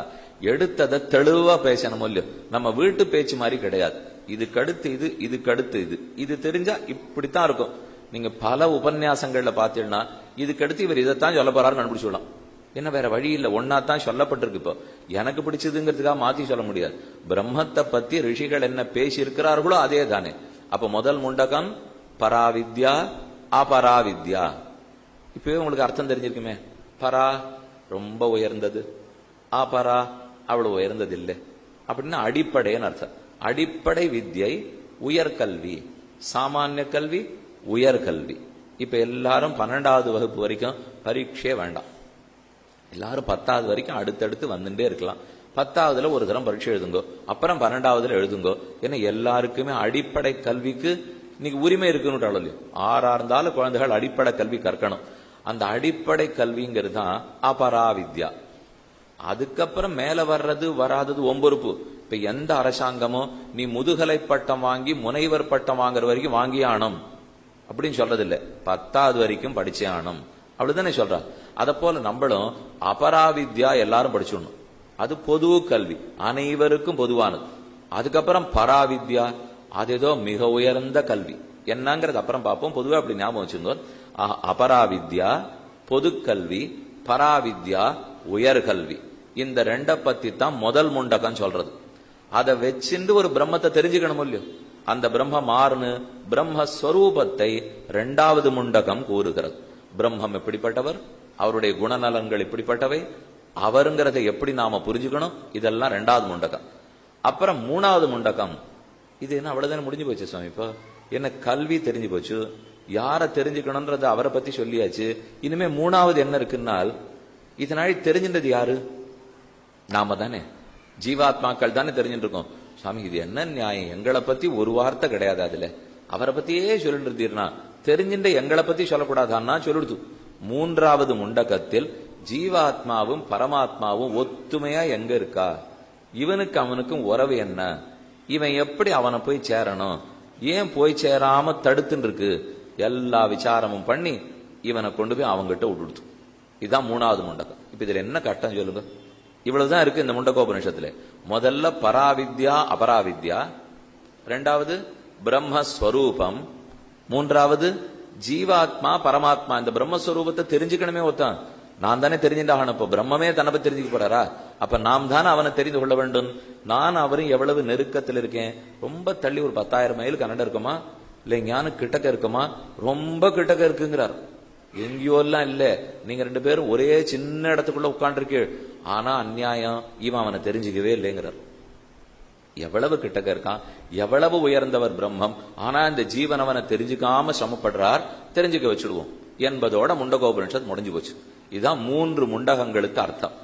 எடுத்ததை தெளிவா பேசணும் இல்லையோ. நம்ம வீட்டு பேச்சு மாதிரி கிடையாது. இதுக்கு அடுத்து இது, இதுக்கு அடுத்து இது, இது தெரிஞ்சா இப்படித்தான் இருக்கும். நீங்க பல உபன்யாசங்கள்ல பாத்தீங்கன்னா இதுக்கு அடுத்து இவர் இதைத்தான் சொல்ல போறாருன்னு கண்டுபிடிச்சுடலாம். என்ன வேற வழி இல்ல, ஒன்னாத்தான் சொல்லப்பட்டிருக்கு. இப்போ எனக்கு பிடிச்சதுங்கிறதுக்காக மாத்தி சொல்ல முடியாது. பிரம்மத்தை பத்தி ரிஷிகள் என்ன பேசி இருக்கிறார்களோ அதே தானே. அப்ப முதல் முண்டகம் பராவித்யா அபராவித்யா. இப்பவே உங்களுக்கு அர்த்தம் தெரிஞ்சிருக்குமே. பரா ரொம்ப உயர்ந்தது, அபரா அவ்வளவு உயர்ந்தது இல்லை அப்படின்னா அடிப்படைன்னு அர்த்தம். அடிப்படை வித்யை உயர்கல்வி, சாமானிய கல்வி உயர்கல்வி. இப்ப எல்லாரும் 12வது வகுப்பு வரைக்கும் பரீட்சையே வேண்டாம். எல்லாரும் 10வது வரைக்கும் அடுத்தடுத்து வந்துட்டே இருக்கலாம். 10வதுல ஒரு தரம் பரீட்சை எழுதுங்கோ, அப்புறம் 12வதுல எழுதுங்கோ. ஏன்னா எல்லாருக்குமே அடிப்படை கல்விக்கு இன்னைக்கு உரிமை இருக்குன்னு இல்லையோ. ஆறா இருந்தாலும் குழந்தைகள் அடிப்படை கல்வி கற்கணும். அந்த அடிப்படை கல்விங்கிறது தான் அபராவித்யா. அதுக்கப்புறம் மேல வர்றது வராதது ஒம்பொறுப்பு. இப்ப எந்த அரசாங்கமோ நீ முதுகலை பட்டம் வாங்கி முனைவர் பட்டம் வாங்குற வரைக்கும் வாங்கியே ஆனும் அப்படின்னு சொல்றது இல்ல. 10வது வரைக்கும் படிச்சே ஆனும் அப்படிதானே சொல்றா. அத போல நம்மளும் அபராவித்யா எல்லாரும் படிச்சுடணும். அது பொது கல்வி, அனைவருக்கும் பொதுவானது. அதுக்கப்புறம் பராவித்யா, அது ஏதோ மிக உயர்ந்த கல்வி என்னங்கிறது அப்புறம் பார்ப்போம். பொதுவாக அப்படி ஞாபகம் வச்சுங்க. அபராவித்யா பொது கல்வி, பராவித்யா உயர்கல்வி. இந்த 2 பத்தி தான் முதல் முண்டகம் சொல்றது. அதை வச்சுட்டு ஒரு பிரம்மத்தை தெரிஞ்சுக்கணும் இல்லையோ. அந்த பிரம்ம மாறுனு பிரம்மஸ்வரூபத்தை 2வது முண்டகம் கூறுகிறது. பிரம்மம் எப்படிப்பட்டவர், அவருடைய குணநலன்கள் எப்படிப்பட்டவை, அவருங்கிறத எப்படி நாம புரிஞ்சுக்கணும், இதெல்லாம் 2வது முண்டகம். அப்புறம் 3வது முண்டகம். இது என்ன அவ்வளவுதானே முடிஞ்சு போச்சு சுவாமி. இப்போ என்ன கல்வி தெரிஞ்சு போச்சு, யார தெரிஞ்சுக்கணும்ன்றத அவரை பத்தி சொல்லியாச்சு. இனிமே 3வது என்ன இருக்குன்னால், இதனால தெரிஞ்சின்றது யாரு? நாம தானே, ஜீவாத்மாக்கள் தானே தெரிஞ்சுட்டு இருக்கோம். சுவாமி இது என்ன நியாயம், எங்களை பத்தி ஒரு வார்த்தை கிடையாது, அதுல அவரை பத்தியே சொல்லிட்டு இருந்தீர்னா தெரிஞ்சின்ற எங்களை பத்தி சொல்லக்கூடாதான்னா சொல்லிடுது. 3வது முண்டகத்தில் ஜீவாத்மாவும் பரமாத்மாவும் ஒத்துமையா எங்க இருக்கா, இவனுக்கு அவனுக்கும் உறவு என்ன, இவன் எப்படி அவனை போய் சேரணும், ஏன் போய் சேராம தடுத்துன்னு இருக்கு, எல்லா விசாரமும் பண்ணி இவனை கொண்டு போய் அவங்கிட்ட விட்டுடுது. இதுதான் 3வது முண்டகம். இப்ப இதுல என்ன கட்டம் சொல்லுங்க. இவ்வளவுதான் இருக்கு இந்த முண்டகோபனிஷத்துல. முதல்ல பராவித்யா அபராவித்யா, 2வது பிரம்மஸ்வரூபம், 3வது ஜீவாத்மா பரமாத்மா. இந்த பிரம்மஸ்வரூபத்தை தெரிஞ்சுக்கணுமே ஒருத்தான். நான் தானே தெரிஞ்சுட்டாகணும். இப்ப பிரம்மமே தன்னை பத்தி தெரிஞ்சுக்க போறாரா? அப்ப நாம் தானே அவனை தெரிந்து கொள்ள வேண்டும். நான் அவரும் எவ்வளவு நெருக்கத்தில் இருக்கேன். ரொம்ப தள்ளி ஒரு 10,000 மைல் கனடா இருக்குமா, இல்ல ஞான கிட்டக்க இருக்குமா? ரொம்ப கிட்டக்க இருக்குங்கிறார். எங்கேயோ எல்லாம் இல்ல, நீங்க 2 பேரும் ஒரே சின்ன இடத்துக்குள்ள உட்கார்ந்துருக்கீள். ஆனா அநியாயம், இவன் அவனை தெரிஞ்சுக்கவே இல்லைங்கிறார். எவ்வளவு கிட்டக்க இருக்கான், எவ்வளவு உயர்ந்தவர் பிரம்மம், ஆனா இந்த ஜீவன் அவனை தெரிஞ்சுக்காம சிரமப்படுறார், தெரிஞ்சுக்க வச்சுடுவோம் என்பதோட முண்டகோபனிஷத் முடிஞ்சு போச்சு. இதுதான் 3 முண்டகங்களுக்கு அர்த்தம்.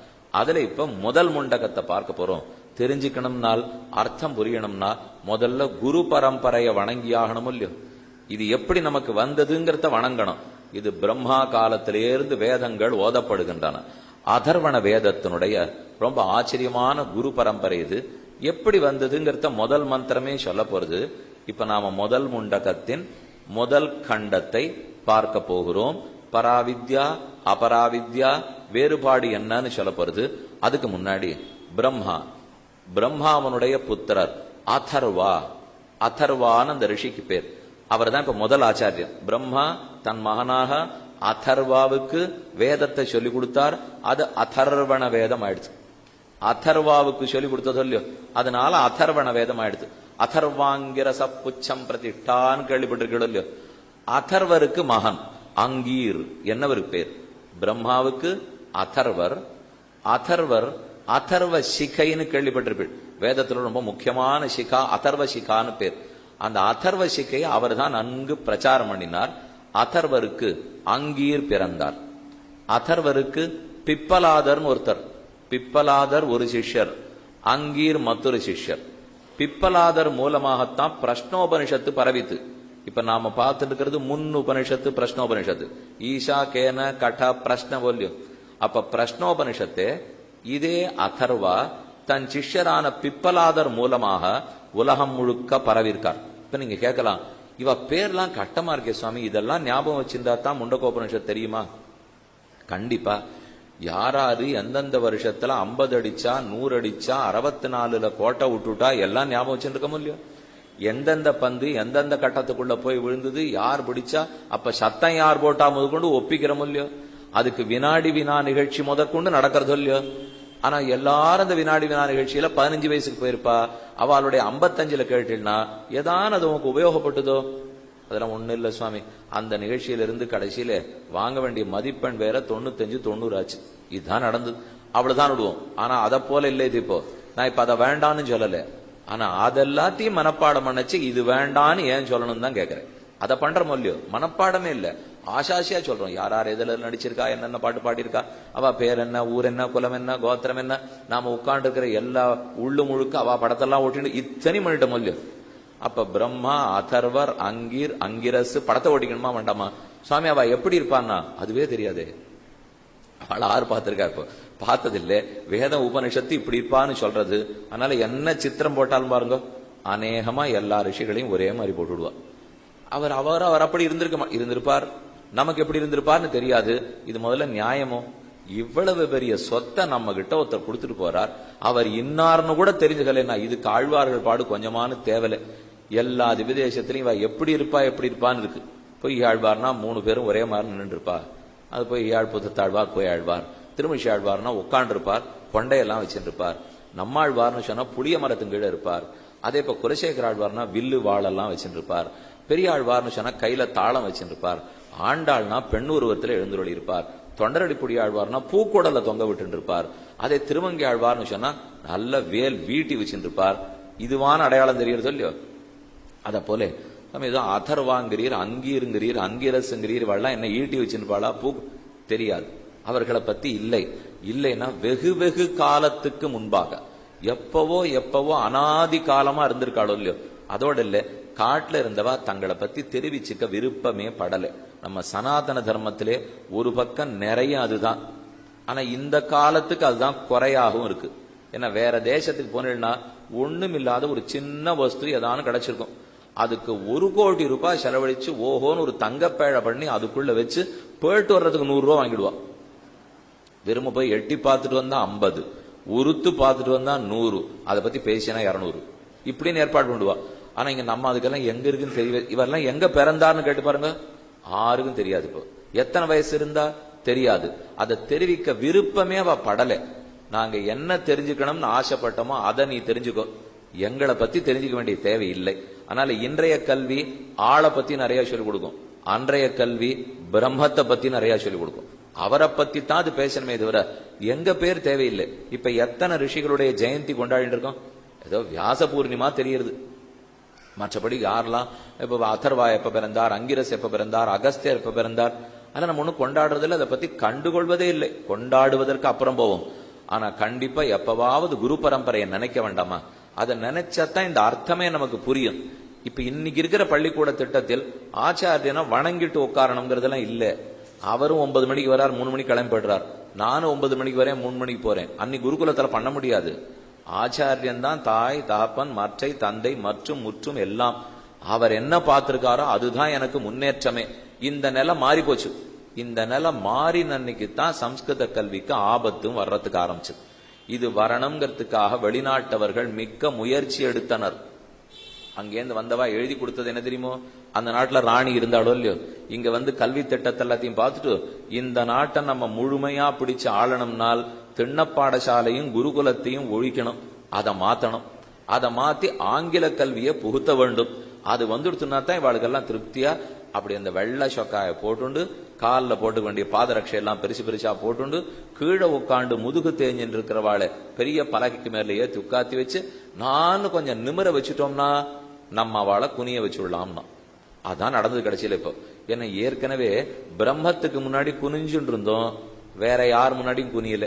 அதுல இப்ப முதல் முண்டகத்தை பார்க்க போறோம். தெரிஞ்சுக்கணும்னால், அர்த்தம் புரியணும்னா முதல்ல குரு பரம்பரையை வணங்கியாகணும் இல்லையோ. இது எப்படி நமக்கு வந்ததுங்கிறத வணங்கணும். இது பிரம்மா காலத்திலிருந்து வேதங்கள் ஓதப்படுகின்றன. அதர்வண வேதத்தினுடைய ரொம்ப ஆச்சரியமான குரு பரம்பரை இது. எப்படி வந்ததுங்கிறத முதல் மந்திரமே சொல்ல போறது. இப்ப நாம முதல் முண்டகத்தின் முதல் கண்டத்தை பார்க்க போகிறோம். பராவித்யா அபராவித்யா வேறுபாடு என்னன்னு சொல்ல போறது. அதுக்கு முன்னாடி பிரம்மாவனுடைய புத்திரர் அதர்வா, அதர்வான்னு அந்த ரிஷிக்கு பேர். அவர் தான் இப்ப முதல் ஆச்சாரியர். பிரம்மா தன் மகனாக அதர்வாவுக்கு வேதத்தை சொல்லிக் கொடுத்தார். அது அதர்வண வேதம் ஆயிடுச்சு. அதர்வாவுக்கு சொல்லிக் கொடுத்ததோ இல்லையோ, அதனால அதர்வண வேதம் ஆயிடுச்சு. அதர்வாங்கிர சப்புச்சம் பிரதிஷ்டான்னு கேள்விப்பட்டிருக்கோ இல்லையோ. அதர்வருக்கு மகன் அங்கீர் என்னவருக்கு பேர். பிரம்மாவுக்கு அதர்வர், அதர்வர் அதர்வ சிகைன்னு கேள்விப்பட்டிருப்பீள். வேதத்துல ரொம்ப முக்கியமான சிகா அதர்வ சிகான்னு பேர். அந்த அதர்வ சிகையை அவர் தான் நன்கு பிரச்சாரம் பண்ணினார். அதர்வருக்கு அங்கீர் பிறந்தார். அதர்வருக்கு பிப்பலாதர்னு ஒருத்தர், பிப்பலாதர் ஒரு சிஷ்யர், அங்கீர் மற்றொரு சிஷ்யர். பிப்பலாதர் மூலமாகத்தான் பிரஷ்னோபனிஷத்து பரவித்து. இப்ப நாம பார்த்துட்டு இருக்கிறது முன் உபனிஷத்து, பிரஷ்னோபனிஷத்து. ஈஷா கேன கட பிரஷ்ன போல்யம். அப்ப பிரஷ்னோபனிஷத்து இதே அதர்வா தன் சிஷ்யரான பிப்பலாதர் மூலமாக உலகம் முழுக்க பரவிருக்கார். இப்ப நீங்க கேட்கலாம், இவ பேர்லாம் கட்டமா இருக்கே சுவாமி, இதெல்லாம் ஞாபகம் வச்சிருந்தா தான் முண்டகோபனிஷத் தெரியுமா? கண்டிப்பா. யாராரு எந்தெந்த வருஷத்துல 50 அடிச்சா 100 அடிச்சா 64ல கோட்டை விட்டுட்டா எல்லாம் ஞாபகம் வச்சுருக்க முடியும். எந்தெந்த பந்து எந்தெந்த கட்டத்துக்குள்ள போய் விழுந்தது, யார் பிடிச்சா, அப்ப சத்தம் யார் போட்டா முதற்கொண்டு ஒப்பிக்கிற முடியும். அதுக்கு வினாடி வினா நிகழ்ச்சி முதற்கொண்டு நடக்கிறதோ இல்லையோ. ஆனா எல்லாரும் அந்த வினாடி வினா நிகழ்ச்சியில 15 வயசுக்கு போயிருப்பா. அவளுடைய 55ல கேட்டீங்கன்னா ஏதான் அது உனக்கு உபயோகப்பட்டதோ? அதெல்லாம் ஒண்ணு இல்ல சுவாமி, அந்த நிகழ்ச்சியில இருந்து கடைசியில வாங்க வேண்டிய மதிப்பெண் வேற 95 90 ஆச்சு. இதுதான் நடந்தது. அவ்வளவுதான் விடுவோம். ஆனா அதை போல இல்லை இது. இப்போ நான் இப்ப அதை வேண்டான்னு சொல்லல, ஆனா அதெல்லாத்தையும் மனப்பாடம் பண்ணச்சு இது வேண்டான்னு ஏன் சொல்லணும்னு தான் கேட்கிறேன். அதை பண்ற மொழியோ மனப்பாடமே இல்ல, ஆசாசியா சொல்றோம். யார் யார் எதுல நடிச்சிருக்கா, என்னென்ன பாட்டு பாடியிருக்கா, அவ பேர் என்ன, ஊர் என்ன, குலம் என்ன, கோத்திரம் என்ன, நாம உட்கார்ந்து இருக்கிற எல்லா உள்ளு முழுக்க அவ படத்தெல்லாம் ஓட்டிட்டு இத்தனை பண்ணிட்ட மொழியோ. அப்ப பிரம்மா அதர்வர் அங்கீர் அங்கிரசு படத்தை ஓட்டிக்கணுமா வேண்டாமா? சுவாமி அவ எப்படி இருப்பான்னா அதுவே தெரியாதே. அவள் ஆறு பார்த்திருக்கா? இப்போ பார்த்ததில்லை. வேத உபனிஷத்து இப்படி இருப்பான்னு சொல்றது. அதனால என்ன சித்திரம் போட்டாலும் பாருங்க, அநேகமா எல்லா ரிஷிகளையும் ஒரே மாதிரி போட்டு விடுவா. அவர் அவர் அவர் அப்படி இருந்திருப்பார், நமக்கு எப்படி இருந்திருப்பார்னு தெரியாது. இது முதல்ல நியாயமோ? இவ்வளவு பெரிய சொத்தை நம்ம கிட்ட ஒருத்தர் கொடுத்துட்டு போறார், அவர் இன்னார்னு கூட தெரிஞ்சுக்கலன்னா இதுக்கு ஆழ்வார்கள் பாடு கொஞ்சமானு தேவலை. எல்லா திவ்யதேசத்திலையும் இவ எப்படி இருப்பான்னு இருக்கு. போய் ஆழ்வார்னா 3 பேரும் ஒரே மாதிரி நின்று இருப்பா. அது போய் ஆழ் புத்தத்தாழ்வார், போய் ஆழ்வார். திருமிஷி ஆழ்வார்னா உட்காண்டு இருப்பார், கொண்டையெல்லாம் வச்சுருப்பார். நம்மாழ்வார்னு சொன்னா புளிய மரத்தின் கீழே இருப்பார். அதே இப்ப குலசேகர ஆழ்வார்னா வில்லு வாழெல்லாம் வச்சுருப்பார். பெரிய ஆழ்வார்னு சொன்னா கையில தாளம் வச்சுருப்பார். ஆண்டாள்னா பெண் உருவத்தில் எழுந்துருளி இருப்பார். தொண்டரடிப்புடி ஆழ்வார்னா பூக்கூடல தொங்க விட்டு இருப்பார். அதே திருமங்கை ஆழ்வார்னு சொன்னா நல்ல வேல் வீட்டி வச்சுருப்பார். இதுவான அடையாளம் தெரியறதோ இல்லையோ. அத போல நம்ம ஏதோ அதர்வாங்கிறீர், அங்கீருங்கிறீர், அங்கிரசுங்கிறீர், வாழலாம் என்ன ஈட்டி வச்சுருப்பாளா? பூ தெரியாது. அவர்களை பத்தி இல்லைன்னா வெகு வெகு காலத்துக்கு முன்பாக எப்பவோ அனாதி காலமா இருந்திருக்காளோ இல்லையோ. அதோட இல்ல, காட்டுல இருந்தவா தங்களை பத்தி தெரிவிச்சுக்க விருப்பமே படல. நம்ம சனாதன தர்மத்திலே ஒரு பக்கம் நிறைய அதுதான். ஆனா இந்த காலத்துக்கு அதுதான் குறையாகவும் இருக்கு. ஏன்னா வேற தேசத்துக்கு போனீங்கன்னா ஒண்ணும் இல்லாத ஒரு சின்ன வஸ்து ஏதானு கிடைச்சிருக்கும். அதுக்கு 1 கோடி ரூபாய் செலவழிச்சு ஓஹோன்னு ஒரு தங்கப்பேழை பண்ணி அதுக்குள்ள வச்சு போயிட்டு வர்றதுக்கு 100 ரூபா வாங்கிடுவா. விரும்ப போய் எட்டி பார்த்துட்டு வந்தா 50, உருத்து பார்த்துட்டு வந்தா 100, அதை பத்தி பேசினா 200, இப்படின்னு ஏற்பாடு பண்ணுவா. ஆனா இங்க நம்ம அதுக்கெல்லாம் எங்க இருக்குன்னு தெரியல. இவரெல்லாம் எங்க பிறந்தார்னு கேட்டு பாருங்க, யாருக்கும் தெரியாது. இப்போ எத்தனை வயசு இருந்தா தெரியாது. அதை தெரிவிக்க விருப்பமே அவ படல. நாங்க என்ன தெரிஞ்சுக்கணும்னு ஆசைப்பட்டோமோ அதை நீ தெரிஞ்சுக்கோ, எங்களை பத்தி தெரிஞ்சுக்க வேண்டிய தேவை இல்லை. அதனால இன்றைய கல்வி ஆளை பத்தி நிறைய சொல்லிக் கொடுக்கும். அன்றைய கல்வி பிரம்மத்தை பத்தி நிறைய சொல்லிக் கொடுக்கும். அவரை பத்தி தான் அது பேசணுமே தவிர எங்க பேர் தேவையில்லை. இப்ப எத்தனை ரிஷிகளுடைய ஜெயந்தி கொண்டாடிட்டு இருக்கோம். ஏதோ வியாச பூர்ணிமா தெரியுது, மற்றபடி யாரெல்லாம் இப்ப அதர்வா எப்ப பிறந்தார், அங்கிரஸ் எப்ப பிறந்தார், அகஸ்தியர் எப்ப பிறந்தார், அதை நம்ம ஒண்ணு கொண்டாடுறதில்லை. அதை பத்தி கண்டுகொள்வதே இல்லை. கொண்டாடுவதற்கு அப்புறம் போவோம். ஆனா கண்டிப்பா எப்பவாவது குரு பரம்பரையை நினைக்க வேண்டாமா? அதை நினைச்சாதான் இந்த அர்த்தமே நமக்கு புரியும். இப்ப இன்னைக்கு இருக்கிற பள்ளிக்கூட திட்டத்தில் ஆச்சாரியனா வணங்கிட்டு உட்காரணுங்கிறதெல்லாம் இல்ல. அவரும் 9 மணிக்கு வரார், 3 மணிக்கு கிளம்பி போயிடுறார். நானும் 9 மணிக்கு வரேன், 3 மணிக்கு போறேன். அன்னைக்கு குருகுலத்துல பண்ண முடியாது. ஆச்சாரியன் தான் தாய் தகப்பன் மற்றை தந்தை மற்றும் முற்றும் எல்லாம். அவர் என்ன பார்த்திருக்காரோ அதுதான் எனக்கு முன்னேற்றமே. இந்த நிலை மாறி போச்சு. இந்த நிலை மாறின அன்னைக்கு தான் சம்ஸ்கிருத கல்விக்கு ஆபத்தும் வர்றதுக்கு ஆரம்பிச்சது. இது வரணுங்கிறதுக்காக வெளிநாட்டவர்கள் மிக்க முயற்சி எடுத்தனர். அங்கேருந்து வந்தவா எழுதி கொடுத்தது என்ன தெரியுமோ? அந்த நாட்டுல ராணி இருந்தாலோ இல்லையோ, இங்க வந்து கல்வி திட்டத்தை எல்லாத்தையும் பார்த்துட்டு இந்த நாட்டை நம்ம முழுமையா பிடிச்சு ஆளணும்னால் திண்ண பாடசாலையும் குருகுலத்தையும் ஒழிக்கணும், அதை மாத்தணும். அதை மாத்தி ஆங்கில கல்வியை புகுத்த வேண்டும். அது வந்துடுத்துனா தான் இவாளுக்கெல்லாம் திருப்தியா அப்படி அந்த வெள்ளை சொக்காய போட்டுண்டு காலில் போட்டு வேண்டிய பாதரட்சை எல்லாம் பெருசு பெருசா போட்டுண்டு கீழே உட்காண்டு முதுகு தேஞ்சின்னு இருக்கிறவாளை பெரிய பலகைக்கு மேல ஏத்தி உட்காத்தி வச்சு நானும் கொஞ்சம் நிமிர வச்சுட்டோம்னா நம்ம அவளை குனிய வச்சுடலாம்னா. அதான் நடந்தது கடைசியில. இப்போ ஏன்னா ஏற்கனவே பிரம்மத்துக்கு முன்னாடி குனிஞ்சுட்டு இருந்தோம், வேற யார் முன்னாடியும் குனியல.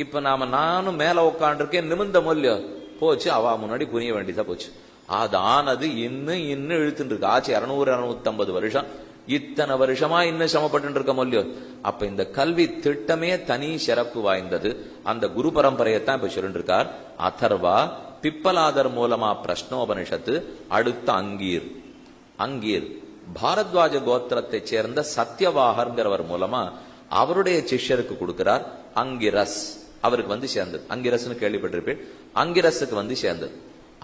இப்ப நானும் மேல உட்காண்டிருக்கேன், நிமிர்ந்த மொழியோ போச்சு, அவ முன்னாடி குனிய வேண்டியதா போச்சு. அதானது இன்னும் இழுத்துட்டு இருக்கு. ஆச்சு 200-250 வருஷம். இத்தனை வருஷமா இன்னும் சிரமப்பட்டு இருக்க மொழியோ. அப்ப இந்த கல்வி திட்டமே தனி சிறப்பு வாய்ந்தது. அந்த குரு பரம்பரையத்தான் இப்ப சொல்லிட்டு இருக்கார். அதர்வா, பிப்பலாதர் மூலமா பிரஷ்னோபனிஷத்து, அடுத்த அங்கீர் பாரத்வாஜ கோத்திரத்தை சேர்ந்த சத்யவாகர்ங்கிறவர் மூலமா அவருடைய சிஷ்யருக்கு கொடுக்கிறார். அங்கிரஸ் அவருக்கு வந்து சேர்ந்தது. அங்கிரஸ்னு கேள்விப்பட்டிருப்பேன். அங்கிரஸுக்கு வந்து சேர்ந்தது.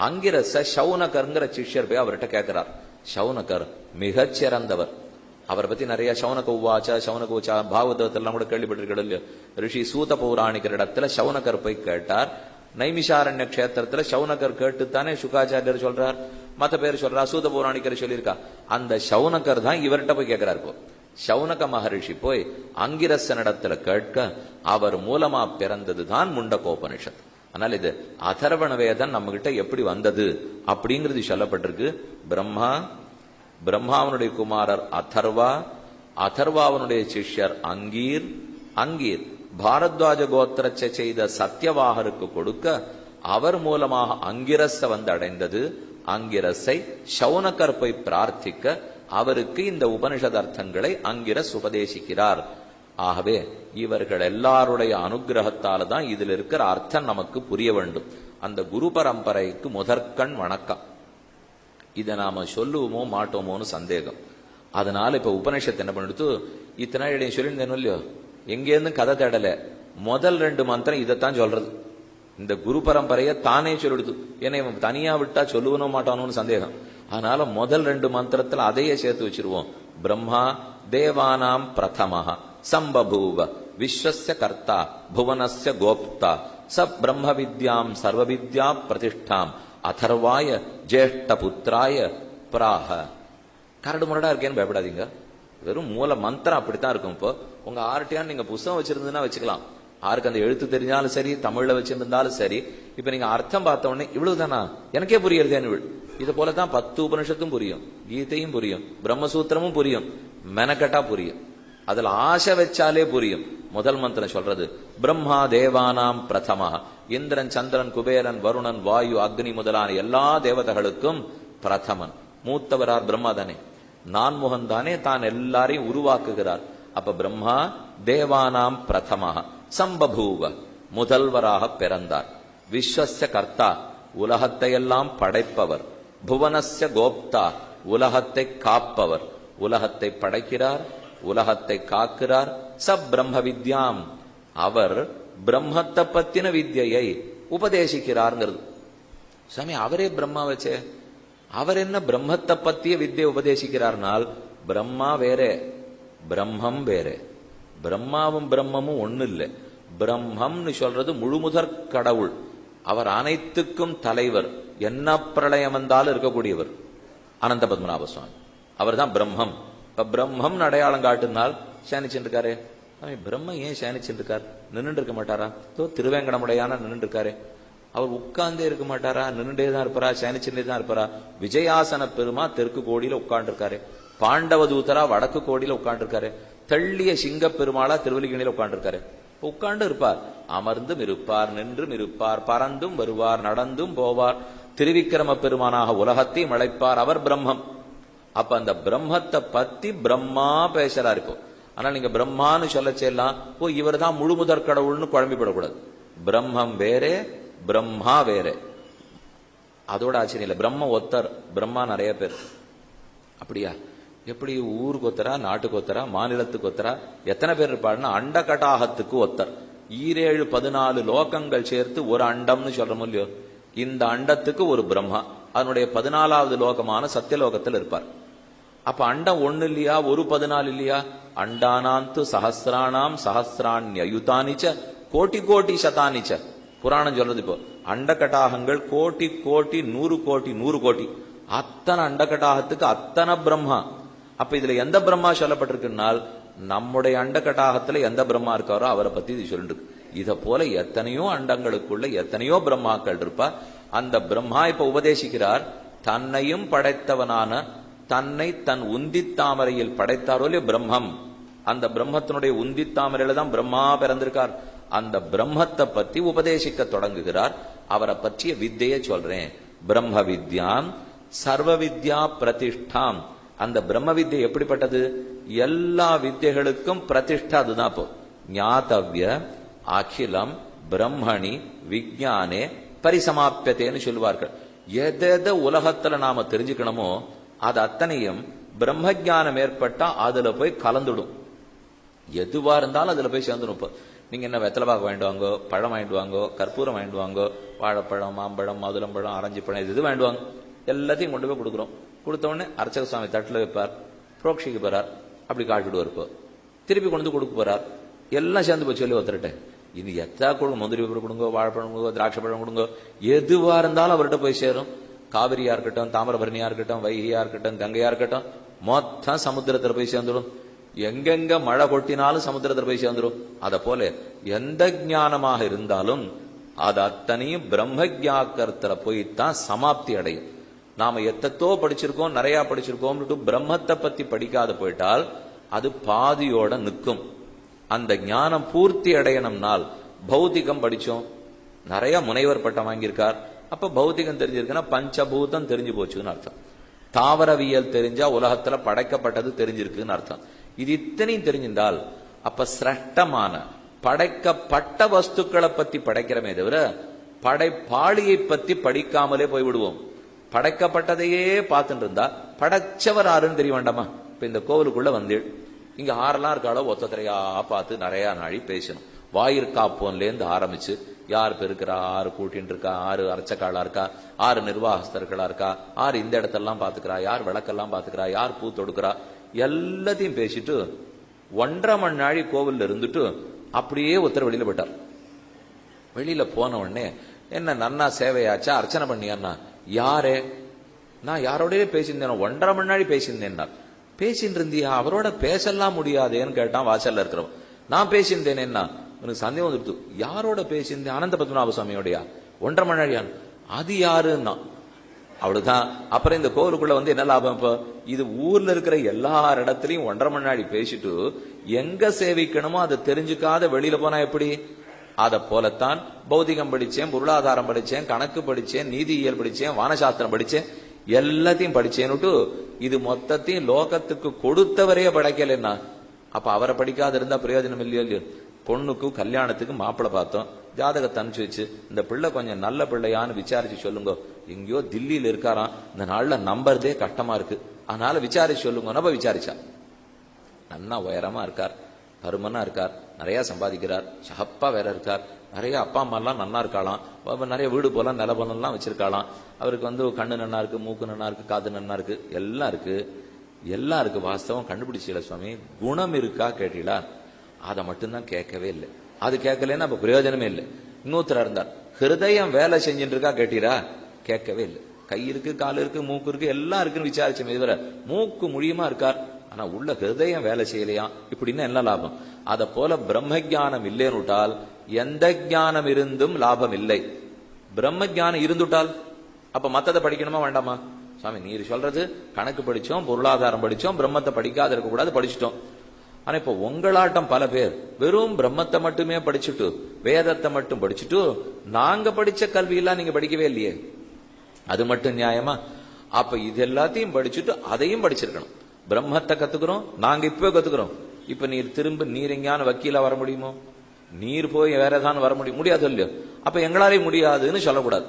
அங்கிரஸ சௌனகர்ங்கிற சிஷ்யர் போய் அவர்கிட்ட கேட்கிறார். சௌனகர் மிகச் சிறந்தவர். அவரை பத்தி நிறைய சௌனக உச்சா பாகவதெல்லாம் கூட கேள்விப்பட்டிருக்கீங்க இல்லையோ. ரிஷி சூத பௌராணிகர் இடத்துல சௌனகர் போய் கேட்டார். நைமிஷாரண்ய கஷேத்திரத்துல சௌனகர் கேட்டுத்தானே சுகாச்சாரியர் சொல்றார், மத்த பேர் சொல்றா, சூத பௌராணிகர் சொல்லியிருக்கா. அந்த சௌனகர் தான் இவர்கிட்ட போய் கேட்கிறார். இப்போ சௌனக மகரிஷி போய் அங்கிரசனிடத்துல கேட்க அவர் மூலமா பிறந்ததுதான் முண்டகோபனிஷத். அதனால இது அதர்வண வேதம் நம்ம கிட்ட எப்படி வந்தது அப்படிங்கிறது சொல்லப்பட்டிருக்கு. பிரம்மாவனுடைய குமாரர் அதர்வாவனுடைய சிஷ்யர் அங்கீர் பாரத்வாஜ கோத்திரச்சை செய்த சத்யவாகருக்கு கொடுக்க அவர் மூலமாக அங்கிரஸ வந்து அடைந்தது. அங்கிரஸை சௌனகர் போய் பிரார்த்திக்க அவருக்கு இந்த உபனிஷத் அர்த்தங்களை அங்கிரஸ் உபதேசிக்கிறார். ஆகவே இவர்கள் எல்லாருடைய அனுகிரகத்தால தான் இதில் இருக்கிற அர்த்தம் நமக்கு புரிய வேண்டும். அந்த குரு பரம்பரைக்கு முதற்கண் வணக்கம். இதை நாம சொல்லுவோமோ மாட்டோமோன்னு சந்தேகம். அதனால இப்ப உபனிஷத்து என்ன பண்ணிடுத்து, இத்தனை இடையே சொல்லியிருந்தேன் இல்லையோ, எங்கேருந்து கதை தேடல. முதல் 2 மந்திரம் இதைத்தான் சொல்றது. இந்த குரு பரம்பரையை தானே சொல்லிடுது. ஏன்னா இவன் தனியா விட்டா சொல்லுவனோ மாட்டானோன்னு சந்தேகம். அதனால முதல் 2 மந்திரத்துல அதையே சேர்த்து வச்சிருவோம். பிரம்மா தேவானாம் பிரதமஹ சம்பபூவ விஸ்வஸ்ய கர்த்தா புவனஸ்ய கோப்தா ச பிரம்ம வித்யாம் சர்வ வித்யா பிரதிஷ்டாம் அதர்வாய ஜேஷ்ட புத்திராய பிராக. கரடு முரடா இருக்கேன்னு பயப்படாதீங்க. வெறும் மூல மந்திரம் அப்படித்தான் இருக்கும். இப்போ உங்க ஆர்டியான் நீங்க புஸ்தகம் வச்சிருந்ததுன்னா வச்சுக்கலாம். யாருக்கு அந்த எழுத்து தெரிஞ்சாலும் சரி, தமிழ்ல வச்சிருந்தாலும் சரி. இப்ப நீங்க அர்த்தம் பார்த்த உடனே இவ்வளவுதானா, எனக்கே புரியுறது. இது போலதான் 10 உபனிஷத்தும் புரியும், கீதையும் புரியும், பிரம்மசூத்திரமும் புரியும், மெனக்கட்டா புரியும். அதுல ஆசை வச்சாலே புரியும். முதல் மந்திரம் சொல்றது பிரம்மா தேவானாம் பிரதமா. இந்திரன், சந்திரன், குபேரன், வருணன், வாயு, அக்னி முதலான எல்லா தேவதைகளுக்கும் பிரதமன். மூத்தவரார் பிரம்மா தானே, நான்முகன் தானே, தான் எல்லாரையும் உருவாக்குகிறார். அப்ப பிரம்மா தேவானாம் பிரதமா சம்பபூவ முதல்வராக பிறந்தார். விஸ்வஸ்ய கர்த்தா உலகத்தை எல்லாம் படைப்பவர். புவனஸ்ய கோப்தா உலகத்தை காப்பவர். உலகத்தை படைக்கிறார், உலகத்தை காக்கிறார். ச பிரம்ம வித்யாம் அவர் பிரம்மத்தை பத்தின வித்யை உபதேசிக்கிறார்ங்கிறது. சாமி அவரே பிரம்மா வச்சே, அவர் என்ன பிரம்மத்தை பத்திய வித்யை உபதேசிக்கிறார்னால், பிரம்மா வேறே பிரம்மம் வேறே. பிரம்மாவும் பிரம்மமும் ஒண்ணு இல்லை. பிரம்மம்னு சொல்றது முழுமுதற் கடவுள். அவர் அனைத்துக்கும் தலைவர். என்ன பிரளயம் வந்தாலும் இருக்கக்கூடியவர் அனந்த பத்மநாப சுவாமி. அவர் தான் பிரம்மம். இப்ப பிரம்மம் அடையாளம் காட்டுனால் சேனிச்சுட்டு இருக்காரு. பிரம்ம ஏன் சேனிச்சுட்டு இருக்கார்? நின்றுட்டு இருக்க மாட்டாரா? திருவேங்கடமுடையான நின்றுட்டு இருக்காரு. அவர் உட்கார்ந்தே இருக்க மாட்டாரா? நின்றுட்டே தான் இருப்பாரா? சேனிச்சுட்டே தான் இருப்பாரா? விஜயாசன பெருமா தெற்கு கோடியில உட்கார்ந்து இருக்காரு. பாண்டவ தூதரா வடக்கு கோடியில உட்கார்ந்து இருக்காரு. தள்ளிய சிங்க பெருமாளா திருவல்லிக்கணியில உட்கார்ந்து இருக்காரு. உட்கார்ந்து இருப்பார், அமர்ந்தும் இருப்பார், நின்றும் இருப்பார், பறந்தும் வருவார், நடந்தும் போவார், திருவிக்கிரம பெருமானாக உலகத்தையும் அழைப்பார். அவர் பிரம்மம். அப்ப அந்த பிரம்மத்தை பத்தி பிரம்மா பேசுறாரு. இப்போ ஆனா நீங்க பிரம்மான்னு சொல்லச்செல்லாம் இவர் தான் முழு முதற் கடவுள்னு குழம்பிப்படக்கூடாது. பிரம்மம் வேறே, பிரம்மா வேறே. அதோட ஆச்சரியம் இல்லை. பிரம்ம ஒத்தர், பிரம்மா நிறைய பேர். அப்படியா? எப்படி? ஊருக்கு ஒத்தரா, நாட்டுக்கு ஒத்தரா, மாநிலத்துக்கு ஒத்தரா? எத்தனை பேர் இருப்பாருன்னா அண்ட கட்டாகத்துக்கு ஒத்தர். 7 14 லோகங்கள் சேர்த்து ஒரு அண்டம்னு சொல்றோம் இல்லையோ, இந்த அண்டத்துக்கு ஒரு பிரம்மா. அதனுடைய 14வது லோகமான சத்தியலோகத்தில் இருப்பார். அப்ப அண்டம் ஒண்ணு இல்லையா, ஒரு 14 இல்லையா? அண்டானாந்து சஹசிராணாம் சஹசிராண்யயுதானிச்ச கோட்டி கோட்டி சதானிச்ச. புராணம் சொல்றது. இப்போ அண்டகட்டாகங்கள் கோட்டி கோட்டி 100 கோட்டி 100 கோட்டி. அத்தனை அண்டகட்டாகத்துக்கு அத்தனை பிரம்மா. அப்ப இதுல எந்த பிரம்மா சொல்லப்பட்டிருக்குன்னால் நம்முடைய அண்டகட்டாகத்துல எந்த பிரம்மா இருக்காரோ அவரை பத்தி இது சொல்லிட்டு. இத போல எத்தனையோ அண்டங்களுக்குள்ள எத்தனையோ பிரம்மாக்கள் இருப்பா. அந்த பிரம்மா இப்ப உபதேசிக்கிறார். தன்னையும் படைத்தவனான தன்னை தன் உந்தித்தாமரையில் படைத்தாரோ இல்லையோ பிரம்மம். அந்த பிரம்மத்தினுடைய உந்தித்தாமரையில தான் பிரம்மா பிறந்திருக்கார். அந்த பிரம்மத்தை பத்தி உபதேசிக்க தொடங்குகிறார். அவரை பற்றிய வித்தையை சொல்றேன். பிரம்ம வித்யாம் சர்வ வித்யா பிரதிஷ்டாம். அந்த பிரம்ம வித்யை எப்படிப்பட்டது? எல்லா வித்தைகளுக்கும் பிரதிஷ்டா அதுதான். இப்போ ஞாதவ்ய அகிலம் பிரம்மணி விஜானே பரிசமாப்பியத்தேன்னு சொல்லுவார்கள். எதை உலகத்துல நாம தெரிஞ்சுக்கணுமோ அது அத்தனையும் பிரம்ம ஜானம் ஏற்பட்டா அதுல போய் கலந்துடும். எதுவா இருந்தாலும் அதுல போய் சேர்ந்துடும். இப்போ நீங்க என்ன வெத்தலைபாக்கு வாங்கிட்டு வாங்கோ, பழம் வாங்கிட்டு வாங்கோ, கற்பூரம் வாங்கிட்டு வாங்கோ, வாழைப்பழம், மாம்பழம், மாதுளம்பழம், ஆரஞ்சு பழம், இது வாங்கிட்டு வாங்க. எல்லாத்தையும் கொண்டு போய் கொடுக்குறோம். கொடுத்த உடனே அர்ச்சக சுவாமி தட்டுல வைப்பார், புரோக்ஷிக்கு போறார், அப்படி காட்டிட்டு இருப்போம். திருப்பி கொண்டு வந்து கொடுக்க போறார். எல்லாம் சேர்ந்து போய் சொல்லி ஒருத்தருட்டேன் இது எத்தா கொடுங்க, முந்திரி பழம் கொடுங்க, வாழைப்பழம் கொடுங்க, திராட்சை பழம் கொடுங்க, எதுவா இருந்தாலும் அவர்கிட்ட போய் சேரும். காவிரியா இருக்கட்டும், தாமிரபரணியா இருக்கட்டும், வைகையா இருக்கட்டும், கங்கையா இருக்கட்டும், மொத்தம் சமுத்திரத்துல போய் சேர்ந்துடும். எங்கெங்க மழை கொட்டினாலும் சமுத்திரத்துல போய் சேர்ந்துடும். அத போல எந்த ஞானமாக இருந்தாலும் அது அத்தனையும் பிரம்ம ஜாக்கரத்துல போய்தான் சமாப்தி அடையும். நாம எத்தோ படிச்சிருக்கோம், நிறைய படிச்சிருக்கோம், பிரம்மத்தை பத்தி படிக்காத போயிட்டால் அது பாதியோட நிற்கும். அந்த ஞானம் பூர்த்தி அடையணும்னால் பௌத்திகம் படிச்சோம், நிறைய முனைவர் பட்டம் வாங்கியிருக்கார். அப்ப பௌத்திகம் தெரிஞ்சிருக்குன்னா பஞ்சபூதம் தெரிஞ்சு போச்சுன்னு அர்த்தம். தாவரவியல் தெரிஞ்சா உலகத்துல படைக்கப்பட்டது தெரிஞ்சிருக்குன்னு அர்த்தம். இது இத்தனையும் தெரிஞ்சிருந்தால் அப்ப சிரஷ்டமான படைக்கப்பட்ட வஸ்துக்களை பத்தி படைக்கிறமே தவிர படைப்பாளியை பத்தி படிக்காமலே போய்விடுவோம். படைக்கப்பட்டதையே பார்த்துட்டு இருந்தா படைச்சவர் ஆறுன்னு தெரிய வேண்டாமா? இப்ப இந்த கோவிலுக்குள்ள வந்து இங்க ஆறெல்லாம் இருக்காளோ ஒத்தத்திரையா பார்த்து நிறைய நாளி பேசணும். வாயிற்காப்போன்ல இருந்து ஆரம்பிச்சு யார் பெருக்கிறா, ஆறு கூட்டின்னு இருக்கா, ஆறு அர்ச்சக்காளா இருக்கா, ஆறு நிர்வாகஸ்தர்களா இருக்கா, ஆறு இந்த இடத்தெல்லாம் பாத்துக்கிறா, யார் விளக்கெல்லாம் பாத்துக்கிறா, யார் பூ தொடுக்கிறா, எல்லாத்தையும் பேசிட்டு 1.5 மணி நாளி கோவில்ல இருந்துட்டு அப்படியே ஒருத்தர் வெளியில போயிட்டார். வெளியில போன உடனே என்ன நன்னா சேவையாச்சா, அர்ச்சனை பண்ணியான்னா, யாரே? நான் யாரோடய பேசியிருந்தேன், 1.5 மணி நாளி பேசியிருந்தேன்னா. பேசிட்டு இருந்தியா? அவரோட பேசலாம் முடியாதேன்னு கேட்டான் வாசல்ல இருக்கிறவன். நான் பேசியிருந்தேனேன்னா எனக்கு சந்தேகம் வந்துடுது. யாரோட பேசியிருந்தேன்? அனந்த பத்மநாப சுவாமியோடையா? 1.5 மணி நாளியான். அது யாருன்னா அவ்வளவுதான். அப்புறம் இந்த கோவிலுக்குள்ள வந்து என்ன லாபம்? இப்போ இது ஊர்ல இருக்கிற எல்லா இடத்துலயும் 1.5 மணி நாளி பேசிட்டு எங்க சேவிக்கணுமோ அதை தெரிஞ்சுக்காத வெளியில போனா எப்படி? அத போலத்தான் பௌதிகம் படிச்சேன், பொருளாதாரம் படிச்சேன், கணக்கு படிச்சேன், நீதியியல் படிச்சேன், வானசாஸ்திரம் படிச்சேன், எல்லாத்தையும் படிச்சேன்னுட்டு இது மொத்தத்தையும் லோகத்துக்கு கொடுத்தவரையே படைக்கலன்னா அப்ப அவரை படிக்காத இருந்தா பிரயோஜனம் இல்லையோ இல்லையோ. பொண்ணுக்கு கல்யாணத்துக்கு மாப்பிள்ளை பார்த்தோம், ஜாதகத்தை அனுப்பிச்சு வச்சு இந்த பிள்ளை கொஞ்சம் நல்ல பிள்ளையான்னு விசாரிச்சு சொல்லுங்க. எங்கேயோ தில்லியில இருக்காராம், இந்த நாள்ல நம்புறதே கஷ்டமா இருக்கு, அதனால விசாரிச்சு சொல்லுங்க. நம்ம விசாரிச்சா நன்னா உயரமா இருக்கார், பருமனா இருக்கார், நிறைய சம்பாதிக்கிறார், சகப்பா வேற இருக்கார், நிறைய அப்பா அம்மா எல்லாம் நன்னா இருக்காளாம், நிறைய வீடு போல நிலபலம் வச்சிருக்காளாம், அவருக்கு வந்து கண்ணு நன்னா இருக்கு, மூக்கு நன்னா இருக்கு, காது நன்னா இருக்கு, எல்லாம் இருக்கு, எல்லாம் இருக்கு. வாஸ்தவம் கண்டுபிடிச்சீங்களா சுவாமி? குணம் இருக்கா கேட்டீங்களா? அதை மட்டும்தான் கேட்கவே இல்லை. அது கேட்கலன்னா அப்ப பிரயோஜனமே இல்லை. இன்னொருத்தரா இருந்தார், ஹிருதயம் வேலை செஞ்சுட்டு இருக்கா கேட்டீரா? கேட்கவே இல்லை. கை இருக்கு, கால் இருக்கு, மூக்கு இருக்கு, எல்லாம் இருக்குன்னு விசாரிச்சோம். இதுவரை மூக்கு முடியுமா இருக்கார், ஆனா உள்ள ஹிருதயம் வேலை செய்யலையா, இப்படின்னு என்ன லாபம்? அத போல பிரம்ம ஜானம் இல்லைன்னுட்டால் எந்த ஞானம் இருந்தும் லாபம் இல்லை. பிரம்ம ஜானம் இருந்துட்டால் அப்ப மத்ததை படிக்கணுமா வேண்டாமா? சாமி நீர் சொல்றது கணக்கு படிச்சோம், பொருளாதாரம் படிச்சோம், பிரம்மத்தை படிக்காத இருக்க கூடாது, படிச்சுட்டோம். ஆனா இப்ப உங்களாட்டம் பல பேர் வெறும் பிரம்மத்தை மட்டுமே படிச்சுட்டு வேதத்தை மட்டும் படிச்சுட்டு நாங்க படிச்ச கல்வி எல்லாம் நீங்க படிக்கவே இல்லையே, அது மட்டும் நியாயமா? அப்ப இது எல்லாத்தையும் படிச்சுட்டு அதையும் படிச்சிருக்கணும். பிரம்மத்தை கத்துக்கிறோம், நாங்க இப்பவே கத்துக்கிறோம். இப்ப நீர் திரும்ப நீர் எங்கேயான வக்கீலா வர முடியுமோ? நீர் போய் வேற ஏதாவது வர முடியாது இல்லையோ? அப்ப எங்களாலே முடியாதுன்னு சொல்லக்கூடாது.